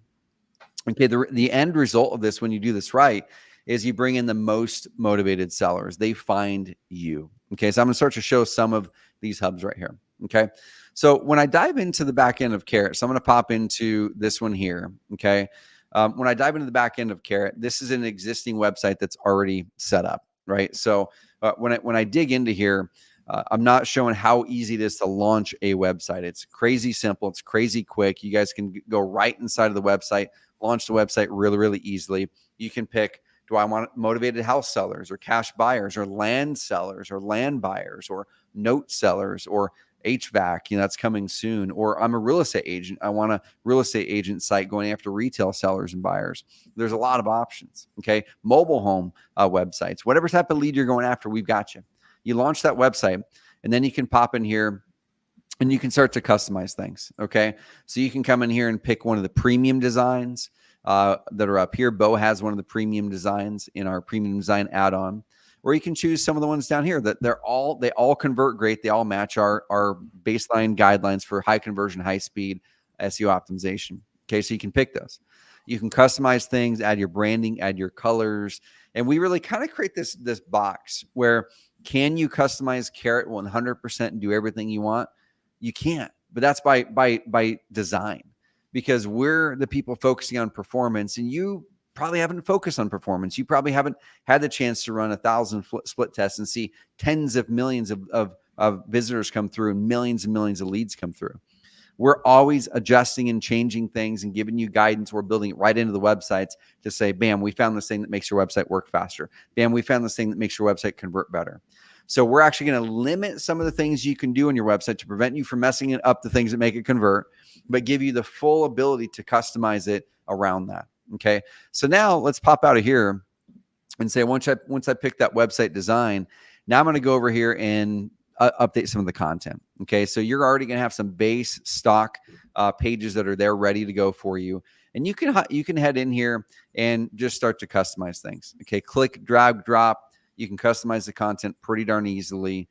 Okay, the end result of this, when you do this right, is you bring in the most motivated sellers. They find you. Okay, so I'm going to start to show some of these hubs right here. Okay, so when I dive into the back end of Carrot, so I'm going to pop into this one here. Okay, when I dive into the back end of Carrot, this is an existing website that's already set up, right? So when I dig into here, I'm not showing how easy it is to launch a website. It's crazy simple. It's crazy quick. You guys can go right inside of the website, launch the website really, really easily. You can pick, do I want motivated house sellers or cash buyers or land sellers or land buyers or note sellers or HVAC, that's coming soon. Or I'm a real estate agent. I want a real estate agent site going after retail sellers and buyers. There's a lot of options. Okay. Mobile home websites, whatever type of lead you're going after, we've got you. You launch that website and then you can pop in here and you can start to customize things. Okay. So you can come in here and pick one of the premium designs that are up here. Bo has one of the premium designs in our premium design add-on, or you can choose some of the ones down here that they all convert great. They all match our baseline guidelines for high conversion, high speed SEO optimization. Okay. So you can pick those. You can customize things, add your branding, add your colors. And we really kind of create this box where, can you customize Carrot 100% and do everything you want? You can't, but that's by design, because we're the people focusing on performance, and you probably haven't focused on performance. You probably haven't had the chance to run 1,000 split tests and see tens of millions of visitors come through and millions of leads come through. We're always adjusting and changing things and giving you guidance. We're building it right into the websites to say, bam, we found this thing that makes your website work faster. Bam, we found this thing that makes your website convert better. So we're actually going to limit some of the things you can do on your website to prevent you from messing it up, the things that make it convert, but give you the full ability to customize it around that. Okay. So now let's pop out of here and say, once I pick that website design, now I'm going to go over here and update some of the content. Okay. So you're already going to have some base stock pages that are there ready to go for you. And you can head in here and just start to customize things. Okay. Click, drag, drop. You can customize the content pretty darn easily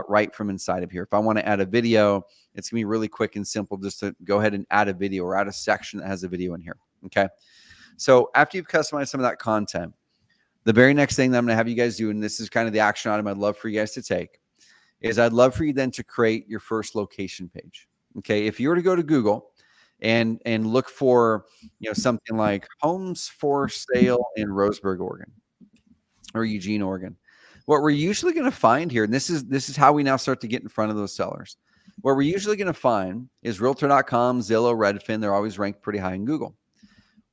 right from inside of here. If I want to add a video, it's going to be really quick and simple just to go ahead and add a video or add a section that has a video in here. Okay. So after you've customized some of that content, the very next thing that I'm going to have you guys do, and this is kind of the action item I'd love for you guys to take, is I'd love for you then to create your first location page. Okay. If you were to go to Google and look for, something like homes for sale in Roseburg, Oregon, or Eugene, Oregon, what we're usually going to find here, and this is how we now start to get in front of those sellers. What we're usually going to find is Realtor.com, Zillow, Redfin. They're always ranked pretty high in Google.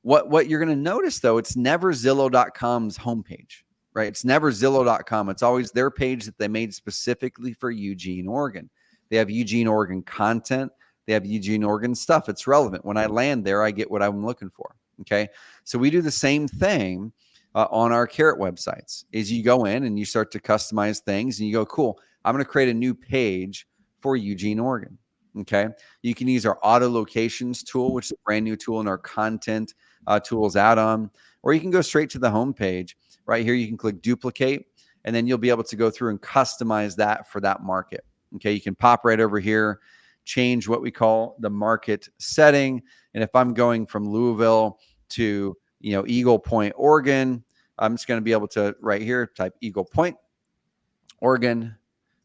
What you're going to notice, though, it's never Zillow.com's homepage, right? It's never Zillow.com. It's always their page that they made specifically for Eugene, Oregon. They have Eugene, Oregon content. They have Eugene, Oregon stuff. It's relevant. When I land there, I get what I'm looking for. Okay. So we do the same thing on our Carrot websites. Is you go in and you start to customize things and you go, cool, I'm going to create a new page for Eugene, Oregon. Okay. You can use our auto locations tool, which is a brand new tool in our content tools add-on, or you can go straight to the home page. Right here, you can click duplicate, and then you'll be able to go through and customize that for that market. Okay. You can pop right over here, change what we call the market setting. And if I'm going from Louisville to, Eagle Point, Oregon, I'm just going to be able to right here, type Eagle Point, Oregon.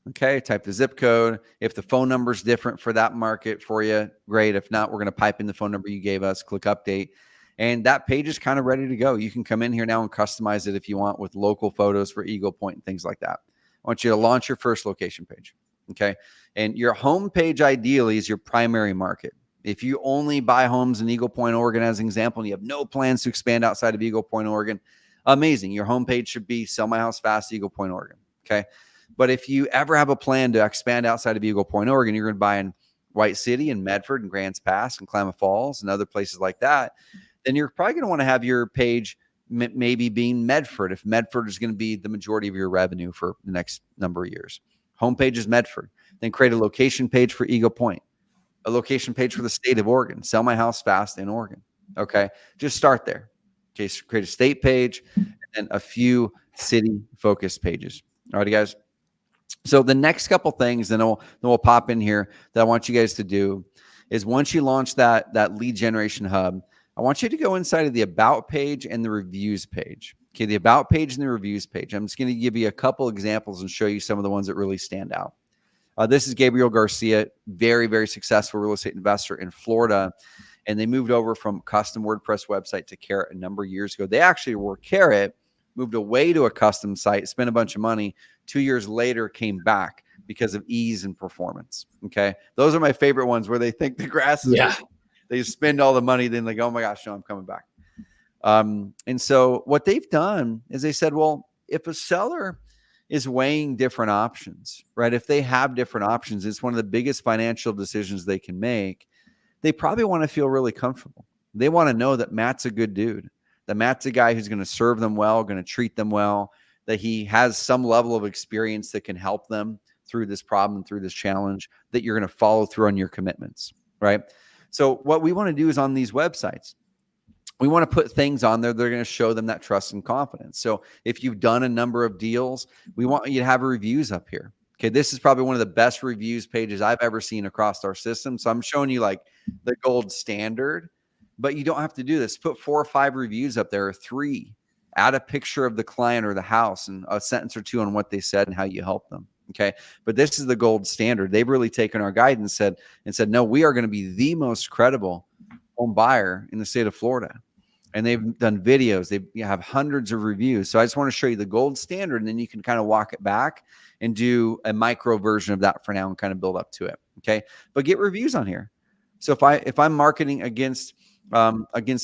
Okay. Type the zip code. If the phone number is different for that market for you, great. If not, we're going to pipe in the phone number you gave us, click update. And that page is kind of ready to go. You can come in here now and customize it if you want with local photos for Eagle Point and things like that. I want you to launch your first location page. Okay. And your home page ideally is your primary market. If you only buy homes in Eagle Point, Oregon, as an example, and you have no plans to expand outside of Eagle Point, Oregon, amazing. Your homepage should be Sell My House Fast, Eagle Point, Oregon. Okay. But if you ever have a plan to expand outside of Eagle Point, Oregon, you're going to buy in White City and Medford and Grants Pass and Klamath Falls and other places like that, then you're probably going to want to have your page maybe being Medford, if Medford is going to be the majority of your revenue for the next number of years. Homepage is Medford. Then create a location page for Eagle Point, a location page for the state of Oregon. Sell my house fast in Oregon. Okay, just start there. Okay, so create a state page and a few city focused pages. All right, guys. So the next couple things, then we'll pop in here that I want you guys to do is once you launch that lead generation hub, I want you to go inside of the about page and the reviews page. Okay, the about page and the reviews page. I'm just going to give you a couple examples and show you some of the ones that really stand out. This is Gabriel Garcia, very, very successful real estate investor in Florida. And they moved over from custom WordPress website to Carrot a number of years ago. They actually were Carrot, moved away to a custom site, spent a bunch of money. 2 years later, came back because of ease and performance. Okay. Those are my favorite ones where they think the grass is green. They spend all the money. Then they go, oh my gosh, no, I'm coming back. And so what they've done is they said, well, if a seller is weighing different options, right? If they have different options, it's one of the biggest financial decisions they can make. They probably want to feel really comfortable. They want to know that Matt's a good dude, that Matt's a guy who's going to serve them well, going to treat them well, that he has some level of experience that can help them through this problem, through this challenge, that you're going to follow through on your commitments, right? So what we want to do is on these websites, we want to put things on there that are going to show them that trust and confidence. So if you've done a number of deals, we want you to have reviews up here. Okay, this is probably one of the best reviews pages I've ever seen across our system. So I'm showing you like the gold standard, but you don't have to do this. Put 4 or 5 reviews up there, or 3. Add a picture of the client or the house and a sentence or 2 on what they said and how you helped them. Okay, but this is the gold standard. They've really taken our guidance and said, no, we are going to be the most credible home buyer in the state of Florida. And they've done videos. They have hundreds of reviews. So I just want to show you the gold standard, and then you can kind of walk it back and do a micro version of that for now and kind of build up to it. Okay, but get reviews on here. So if I'm marketing against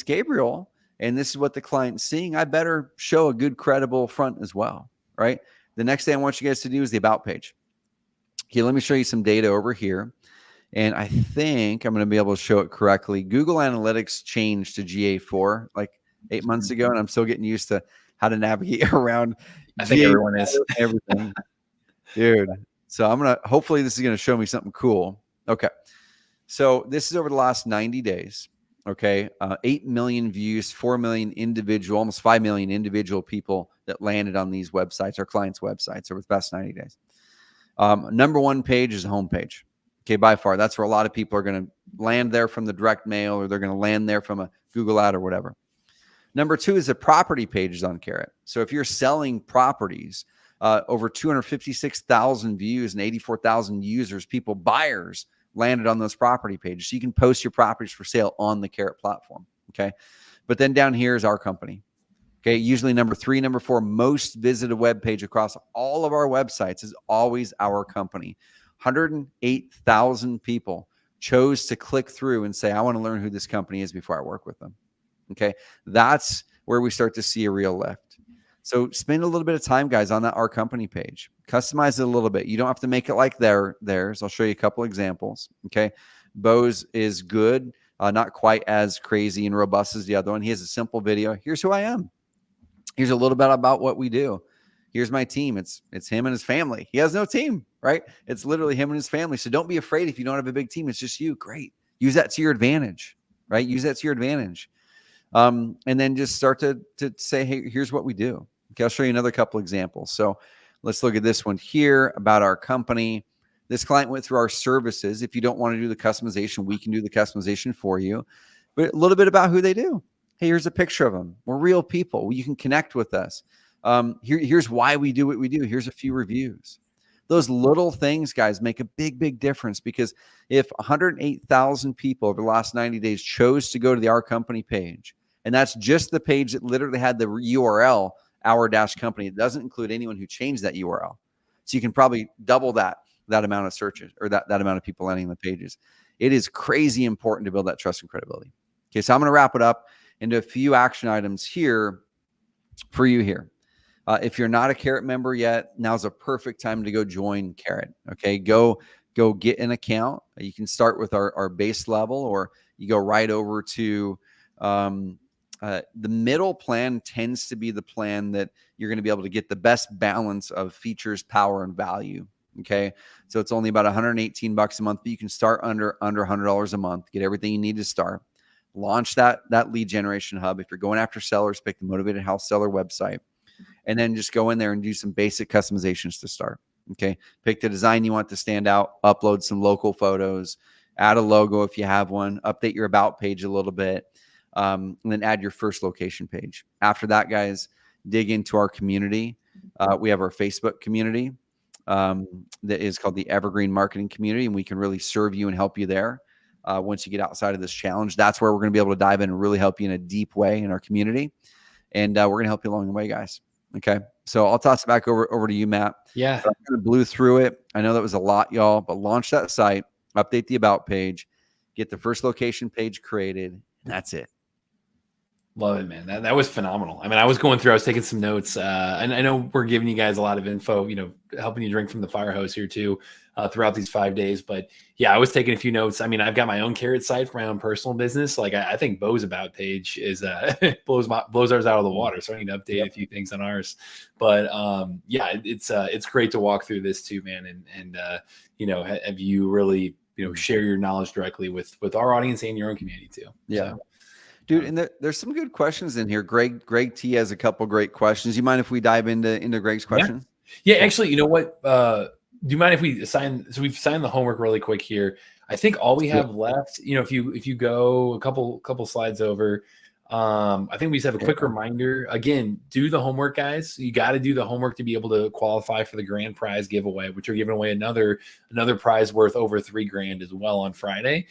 Gabriel, and this is what the client's seeing, I better show a good, credible front as well, right? The next thing I want you guys to do is the about page. Okay, let me show you some data over here. And I think I'm going to be able to show it correctly. Google Analytics changed to GA4 like 8 months ago, and I'm still getting used to how to navigate around. I think everyone is. Everything. Dude. So hopefully this is going to show me something cool. Okay. So this is over the last 90 days. Okay. 8 million views, 4 million individual, almost 5 million individual people that landed on these websites, our clients' websites over the past 90 days. Number 1 page is the homepage. Okay, by far, that's where a lot of people are going to land there from the direct mail, or they're going to land there from a Google ad or whatever. Number 2 is the property pages on Carrot. So if you're selling properties, over 256,000 views and 84,000 users, buyers landed on those property pages. So you can post your properties for sale on the Carrot platform. Okay, but then down here is our company. Okay, usually number 3, number 4, most visited web page across all of our websites is always our company. 108,000 people chose to click through and say, I want to learn who this company is before I work with them. Okay. That's where we start to see a real lift. So spend a little bit of time, guys, on that Our Company page. Customize it a little bit. You don't have to make it like theirs. I'll show you a couple examples. Okay. Bo's is good. Not quite as crazy and robust as the other one. He has a simple video. Here's who I am. Here's a little bit about what we do. Here's my team. It's him and his family. He has no team, right? It's literally him and his family. So don't be afraid if you don't have a big team. It's just you. Great. Use that to your advantage, right? Use that to your advantage. And then just start to say, hey, here's what we do. Okay, I'll show you another couple examples. So let's look at this one here about our company. This client went through our services. If you don't want to do the customization, we can do the customization for you. But a little bit about who they do. Hey, here's a picture of them. We're real people. You can connect with us. Here's why we do what we do. Here's a few reviews. Those little things, guys, make a big, big difference, because if 108,000 people over the last 90 days chose to go to the Our Company page, and that's just the page that literally had the URL, our-company, it doesn't include anyone who changed that URL. So you can probably double that amount of searches, or that amount of people landing on the pages. It is crazy important to build that trust and credibility. Okay, so I'm going to wrap it up into a few action items here for you here. If you're not a Carrot member yet, now's a perfect time to go join Carrot. Okay, go get an account. You can start with our base level, or you go right over to The middle plan tends to be the plan that you're going to be able to get the best balance of features, power, and value. Okay. So it's only about $118 a month, but you can start under $100 a month, get everything you need to start. Launch that lead generation hub. If you're going after sellers, pick the Motivated House Seller website, and then just go in there and do some basic customizations to start. Okay. Pick the design you want to stand out, upload some local photos, add a logo if you have one, update your about page a little bit, and then add your first location page. After that, guys, dig into our community. We have our Facebook community that is called the Evergreen Marketing Community, and we can really serve you and help you there. Once you get outside of this challenge, that's where we're going to be able to dive in and really help you in a deep way in our community. And we're going to help you along the way, guys. Okay. So I'll toss it back over to you, Matt. Yeah. I kind of blew through it. I know that was a lot, y'all, but launch that site, update the about page, get the first location page created, and that's it. Love it, man. That was phenomenal. I mean, I was going through, I was taking some notes, and I know we're giving you guys a lot of info, helping you drink from the fire hose here too, throughout these 5 days. But yeah, I was taking a few notes. I mean, I've got my own Carrot site for my own personal business. Like I think Bo's about page is blows ours out of the water. So I need to update a few things on ours. But yeah, it's great to walk through this too, man. And have you really share your knowledge directly with our audience and your own community too. Yeah. So, dude, and there's some good questions in here. Greg T has a couple great questions. You mind if we dive into Greg's questions? Yeah, actually, you know what? Do you mind if we assign? So we've signed the homework really quick here. I think all we have left, if you go a couple slides over, I think we just have a quick reminder. Again, do the homework, guys. You got to do the homework to be able to qualify for the grand prize giveaway, which are giving away another prize worth over $3,000 as well on Friday.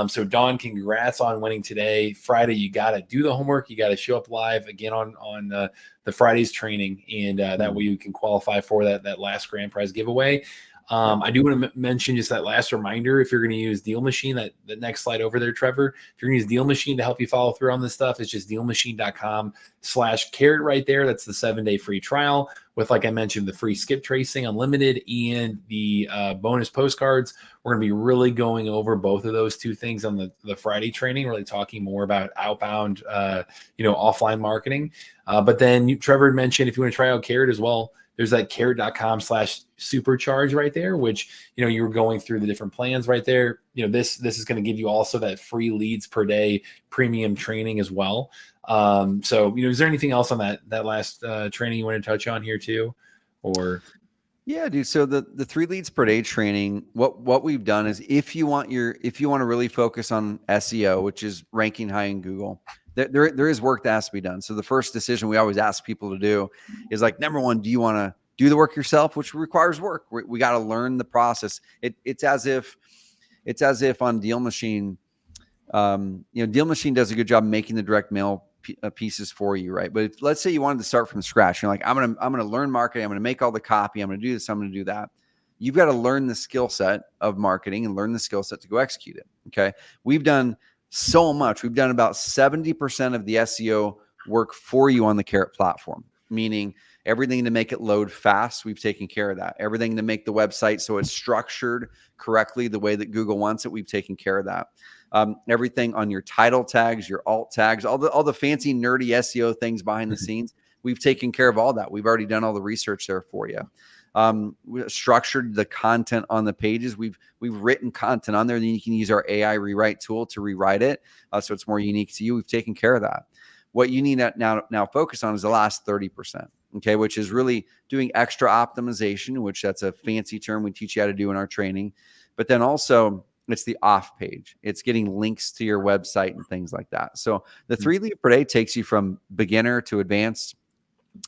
So Dawn, congrats on winning today. Friday, you got to do the homework. You got to show up live again on the Friday's training, and that way you can qualify for that last grand prize giveaway. I do want to mention just that last reminder. If you're going to use DealMachine, that next slide over there, Trevor, if you're going to use DealMachine to help you follow through on this stuff, it's just DealMachine.com/carrot right there. That's the 7-day free trial with, like I mentioned, the free skip tracing unlimited and the bonus postcards. We're going to be really going over both of those two things on the Friday training, really talking more about outbound, offline marketing. But then Trevor mentioned if you want to try out Carrot as well, there's that carrot.com/supercharge right there, which, you were going through the different plans right there. This is going to give you also that free leads per day premium training as well. So, is there anything else on that last training you want to touch on here too? Or yeah, dude. So the 3 leads per day training, what we've done is if you want to really focus on SEO, which is ranking high in Google, there is work that has to be done. So the first decision we always ask people to do is like, number one, do you want to do the work yourself, which requires work? We got to learn the process. It's as if on DealMachine, DealMachine does a good job making the direct mail pieces for you, right? But let's say you wanted to start from scratch. You're like, I'm gonna learn marketing. I'm gonna make all the copy. I'm gonna do this. I'm gonna do that. You've got to learn the skill set of marketing and learn the skill set to go execute it. Okay, we've done so much. We've done about 70% of the SEO work for you on the Carrot platform, meaning everything to make it load fast. We've taken care of that. Everything to make the website so it's structured correctly the way that Google wants it. We've taken care of that. Everything on your title tags, your alt tags, all the fancy nerdy SEO things behind the scenes. We've taken care of all that. We've already done all the research there for you. We structured the content on the pages. We've written content on there. Then you can use our AI rewrite tool to rewrite it, so it's more unique to you. We've taken care of that. What you need to now focus on is the last 30%, okay, which is really doing extra optimization, which that's a fancy term we teach you how to do in our training. But then also it's the off page. It's getting links to your website and things like that. So the 3 leads per day takes you from beginner to advanced.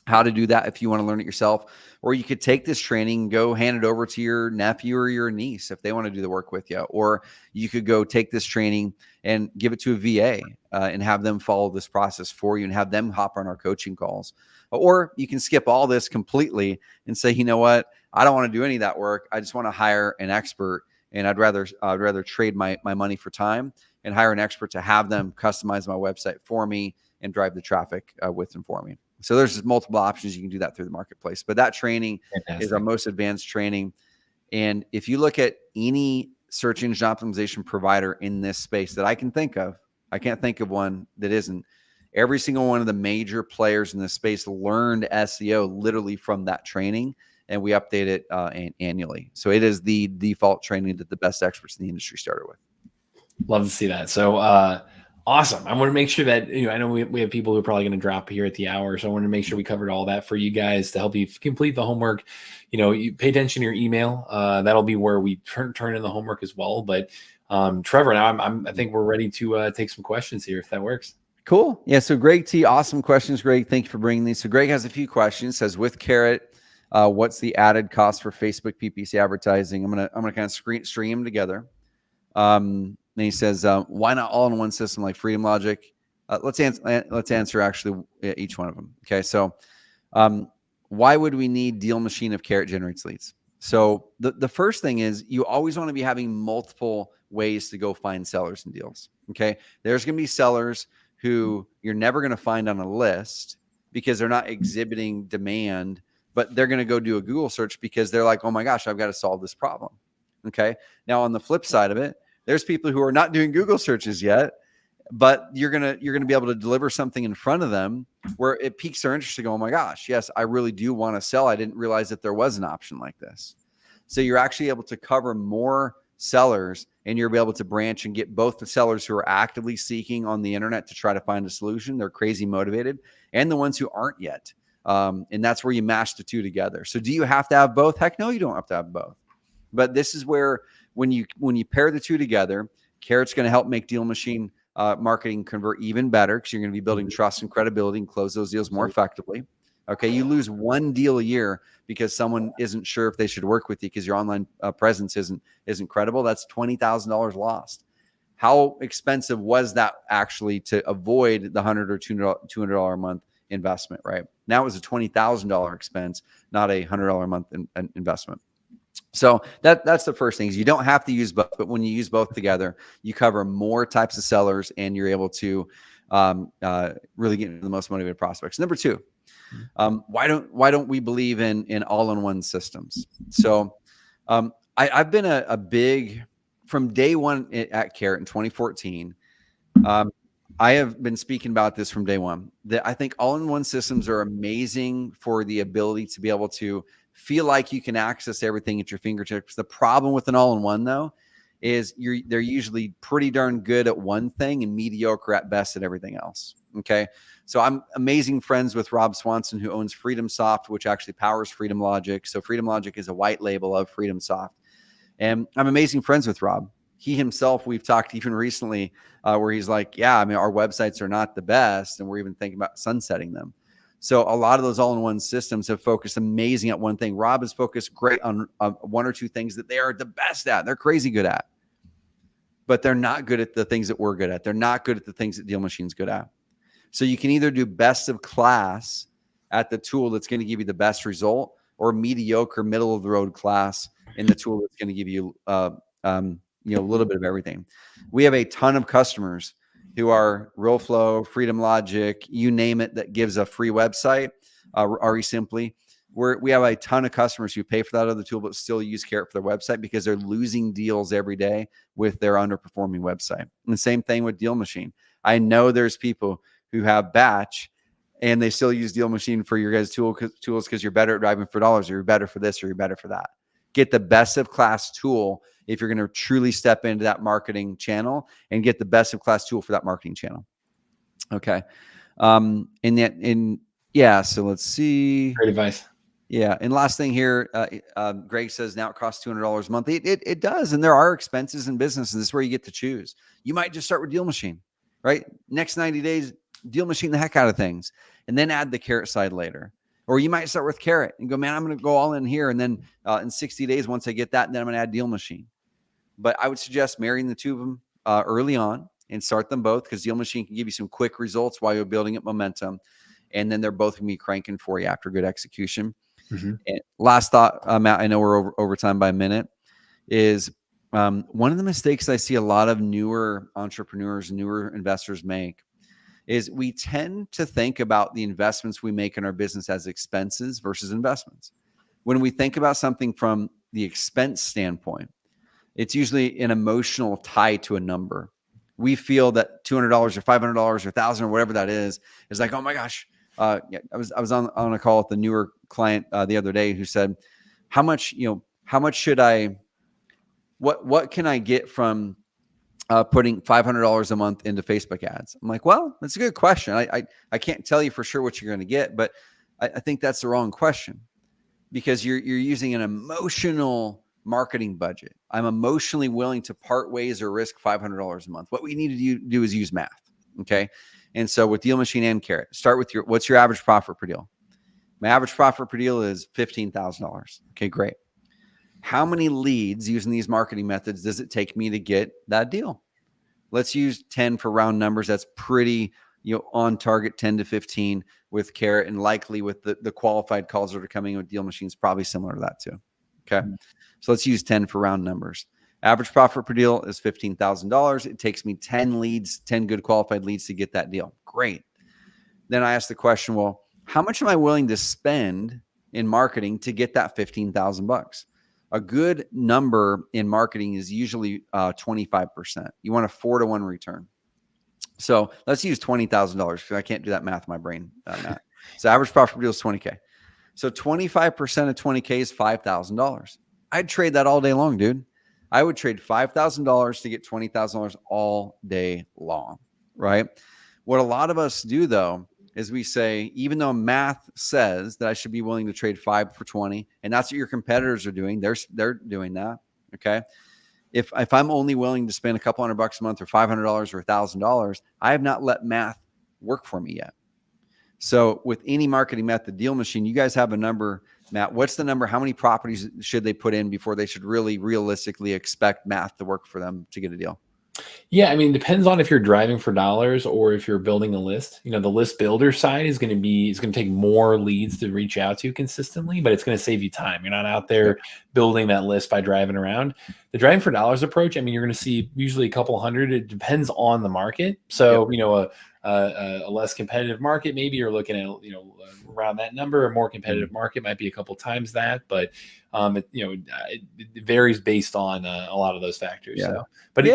How to do that if you want to learn it yourself, or you could take this training, go hand it over to your nephew or your niece if they want to do the work with you, or you could go take this training and give it to a VA and have them follow this process for you and have them hop on our coaching calls. Or you can skip all this completely and say, you know what, I don't want to do any of that work. I just want to hire an expert, and I'd rather trade my money for time and hire an expert to have them customize my website for me and drive the traffic with and for me. So there's just multiple options. You can do that through the marketplace, but that training is our most advanced training. And if you look at any search engine optimization provider in this space that I can think of, I can't think of one that isn't. Every single one of the major players in this space learned SEO literally from that training, and we update it annually. So it is the default training that the best experts in the industry started with. Love to see that. So awesome. I want to make sure that, I know we have people who are probably going to drop here at the hour. So I want to make sure we covered all that for you guys to help you complete the homework. You pay attention to your email. That'll be where we turn in the homework as well. But Trevor, now I think we're ready to take some questions here, if that works. Cool. Yeah. So Greg T, awesome questions, Greg. Thank you for bringing these. So Greg has a few questions. Says, with Carrot, what's the added cost for Facebook PPC advertising? I'm gonna kind of string them together. And he says, why not all in one system like Freedom Logic? Let's answer actually each one of them. Okay. So why would we need DealMachine if Carrot generates leads? So the first thing is, you always want to be having multiple ways to go find sellers and deals. Okay. There's going to be sellers who you're never going to find on a list because they're not exhibiting demand, but they're going to go do a Google search because they're like, oh my gosh, I've got to solve this problem. Okay. Now on the flip side of it, there's people who are not doing Google searches yet, but you're going to be able to deliver something in front of them where it piques their interest to go, oh my gosh, yes, I really do want to sell. I didn't realize that there was an option like this. So you're actually able to cover more sellers, and you'll be able to branch and get both the sellers who are actively seeking on the internet to try to find a solution. They're crazy motivated, and the ones who aren't yet. And that's where you mash the two together. So do you have to have both? Heck no, you don't have to have both. But this is where when you pair the two together, Carrot's going to help make DealMachine marketing convert even better, because you're going to be building trust and credibility and close those deals more effectively. Okay, you lose one deal a year because someone isn't sure if they should work with you because your online presence isn't credible. That's $20,000 lost. How expensive was that actually to avoid the $100 or $200 a month investment? Right now, it was a $20,000 expense, not a $100 a month investment. So that's the first thing, is you don't have to use both, but when you use both together, you cover more types of sellers and you're able to really get into the most motivated prospects. Number two, why don't we believe in all-in-one systems? So I've been a big, from day one at Carrot in 2014, I have been speaking about this from day one, that I think all-in-one systems are amazing for the ability to be able to feel like you can access everything at your fingertips. The problem with an all-in-one, though, is they're usually pretty darn good at one thing and mediocre at best at everything else. Okay. So I'm amazing friends with Rob Swanson, who owns FreedomSoft, which actually powers Freedom Logic. So Freedom Logic is a white label of FreedomSoft. And I'm amazing friends with Rob. He himself, we've talked even recently where he's like, yeah, I mean, our websites are not the best, and we're even thinking about sunsetting them. So a lot of those all-in-one systems have focused amazing at one thing. Rob has focused great on one or two things that they are the best at. They're crazy good at, but they're not good at the things that we're good at. They're not good at the things that DealMachine's good at. So you can either do best of class at the tool that's going to give you the best result, or mediocre, middle of the road class in the tool that's going to give you a little bit of everything. We have a ton of customers who are RealFlow, Freedom Logic, you name it, that gives a free website, RE-Simply. We have a ton of customers who pay for that other tool but still use Carrot for their website because they're losing deals every day with their underperforming website. And the same thing with DealMachine. I know there's people who have Batch and they still use DealMachine for your guys' tools because you're better at driving for dollars, or you're better for this, or you're better for that. Get the best of class tool if you're going to truly step into that marketing channel, and get the best of class tool for that marketing channel. Okay. So let's see. Great advice. Yeah. And last thing here, Greg says now it costs $200 a month. It does. And there are expenses in business, and this is where you get to choose. You might just start with DealMachine, right? Next 90 days, DealMachine the heck out of things, and then add the Carrot side later. Or you might start with Carrot and go, man, I'm going to go all in here. And then in 60 days, once I get that, then I'm going to add DealMachine. But I would suggest marrying the two of them early on and start them both, because DealMachine can give you some quick results while you're building up momentum. And then they're both going to be cranking for you after good execution. Mm-hmm. And last thought, Matt, I know we're over time by a minute, is one of the mistakes I see a lot of newer entrepreneurs, newer investors make is we tend to think about the investments we make in our business as expenses versus investments. When we think about something from the expense standpoint, it's usually an emotional tie to a number. we feel that $200 or $500 or $1,000 or whatever that is like, oh my gosh. Yeah, I was on a call with a newer client the other day who said, how much should I, what can I get from putting $500 a month into Facebook ads? I'm like, well, that's a good question. I can't tell you for sure what you're going to get, but I think that's the wrong question, because you're using an emotional marketing budget. I'm emotionally willing to part ways or risk $500 a month. What we need to do is use math. Okay. And so with DealMachine and Carrot, start with what's your average profit per deal? My average profit per deal is $15,000. Okay, great. How many leads using these marketing methods does it take me to get that deal? Let's use 10 for round numbers. That's pretty, on target. 10 to 15 with Carrot, and likely with the qualified calls that are coming in with DealMachine is probably similar to that too. Okay. So let's use 10 for round numbers. Average profit per deal is $15,000. It takes me 10 leads, 10 good qualified leads to get that deal. Great. Then I ask the question, well, how much am I willing to spend in marketing to get that $15,000? A good number in marketing is usually 25%. You want a 4-to-1 return. So let's use $20,000 because I can't do that math in my brain. Matt. So average profit per deal is $20K. So 25% of $20K is $5,000. I'd trade that all day long, dude. I would trade $5,000 to get $20,000 all day long, right? What a lot of us do, though, is we say, even though math says that I should be willing to trade 5 for 20, and that's what your competitors are doing, they're doing that, okay? If I'm only willing to spend a couple $100 a month or $500 or $1,000, I have not let math work for me yet. So with any marketing method, DealMachine, you guys have a number, Matt. What's the number? How many properties should they put in before they should really realistically expect math to work for them to get a deal? Yeah, I mean, it depends on if you're driving for dollars or if you're building a list. The list builder side is going to take more leads to reach out to consistently, but it's going to save you time. You're not out there building that list by driving around. The driving for dollars approach, I mean, you're going to see usually a couple hundred. It depends on the market. So, a less competitive market, maybe you're looking at, around that number. A more competitive market might be a couple times that, but it varies based on a lot of those factors. Yeah. So, but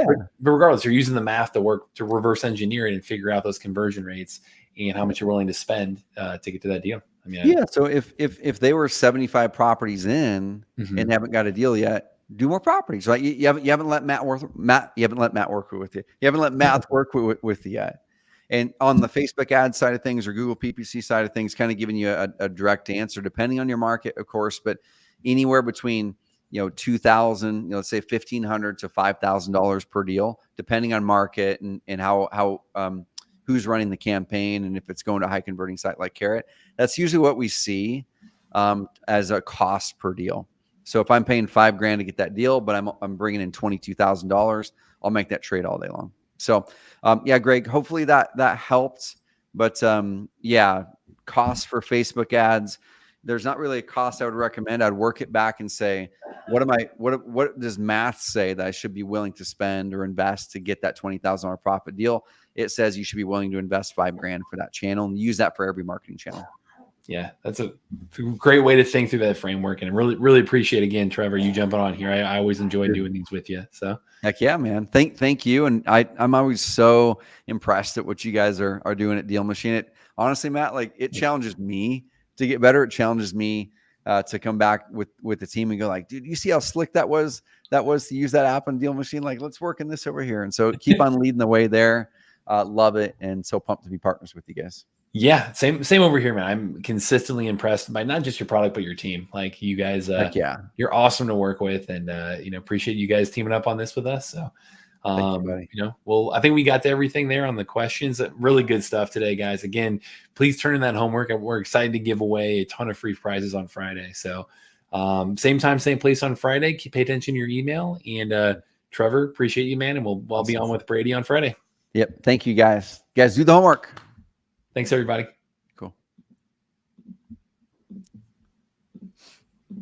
regardless, you're using the math to reverse engineer it and figure out those conversion rates and how much you're willing to spend to get to that deal. I mean, So if they were 75 properties in and haven't got a deal yet, do more properties, right? You haven't let Matt work with you. You haven't let math work with you yet. And on the Facebook ad side of things or Google PPC side of things, kind of giving you a direct answer, depending on your market, of course, but anywhere between, $2,000, let's say $1,500 to $5,000 per deal, depending on market and how who's running the campaign. And if it's going to a high converting site like Carrot, that's usually what we see as a cost per deal. So if I'm paying $5,000 to get that deal, but I'm bringing in $22,000, I'll make that trade all day long. So, Greg, hopefully that helped. But costs for Facebook ads, there's not really a cost I would recommend. I'd work it back and say, what does math say that I should be willing to spend or invest to get that $20,000 profit deal? It says you should be willing to invest $5,000 for that channel and use that for every marketing channel. Yeah, that's a great way to think through that framework. And I really, really appreciate, again, Trevor, you jumping on here. I always enjoy doing these with you. So heck yeah, man. Thank you. And I'm always so impressed at what you guys are doing at DealMachine. It honestly, Matt, it challenges me to get better. It challenges me to come back with the team and go like, dude, you see how slick that was to use that app on DealMachine? Let's work in this over here. And so keep on leading the way there. Love it. And so pumped to be partners with you guys. Yeah, same over here, man. I'm consistently impressed by not just your product, but your team. Like you guys, you're awesome to work with, and appreciate you guys teaming up on this with us. So, I think we got to everything there on the questions. Really good stuff today, guys. Again, please turn in that homework. We're excited to give away a ton of free prizes on Friday. So, same time, same place on Friday. Pay attention to your email. And Trevor, appreciate you, man. And I'll be on with Brady on Friday. Yep. Thank you, guys. You guys do the homework. Thanks, everybody.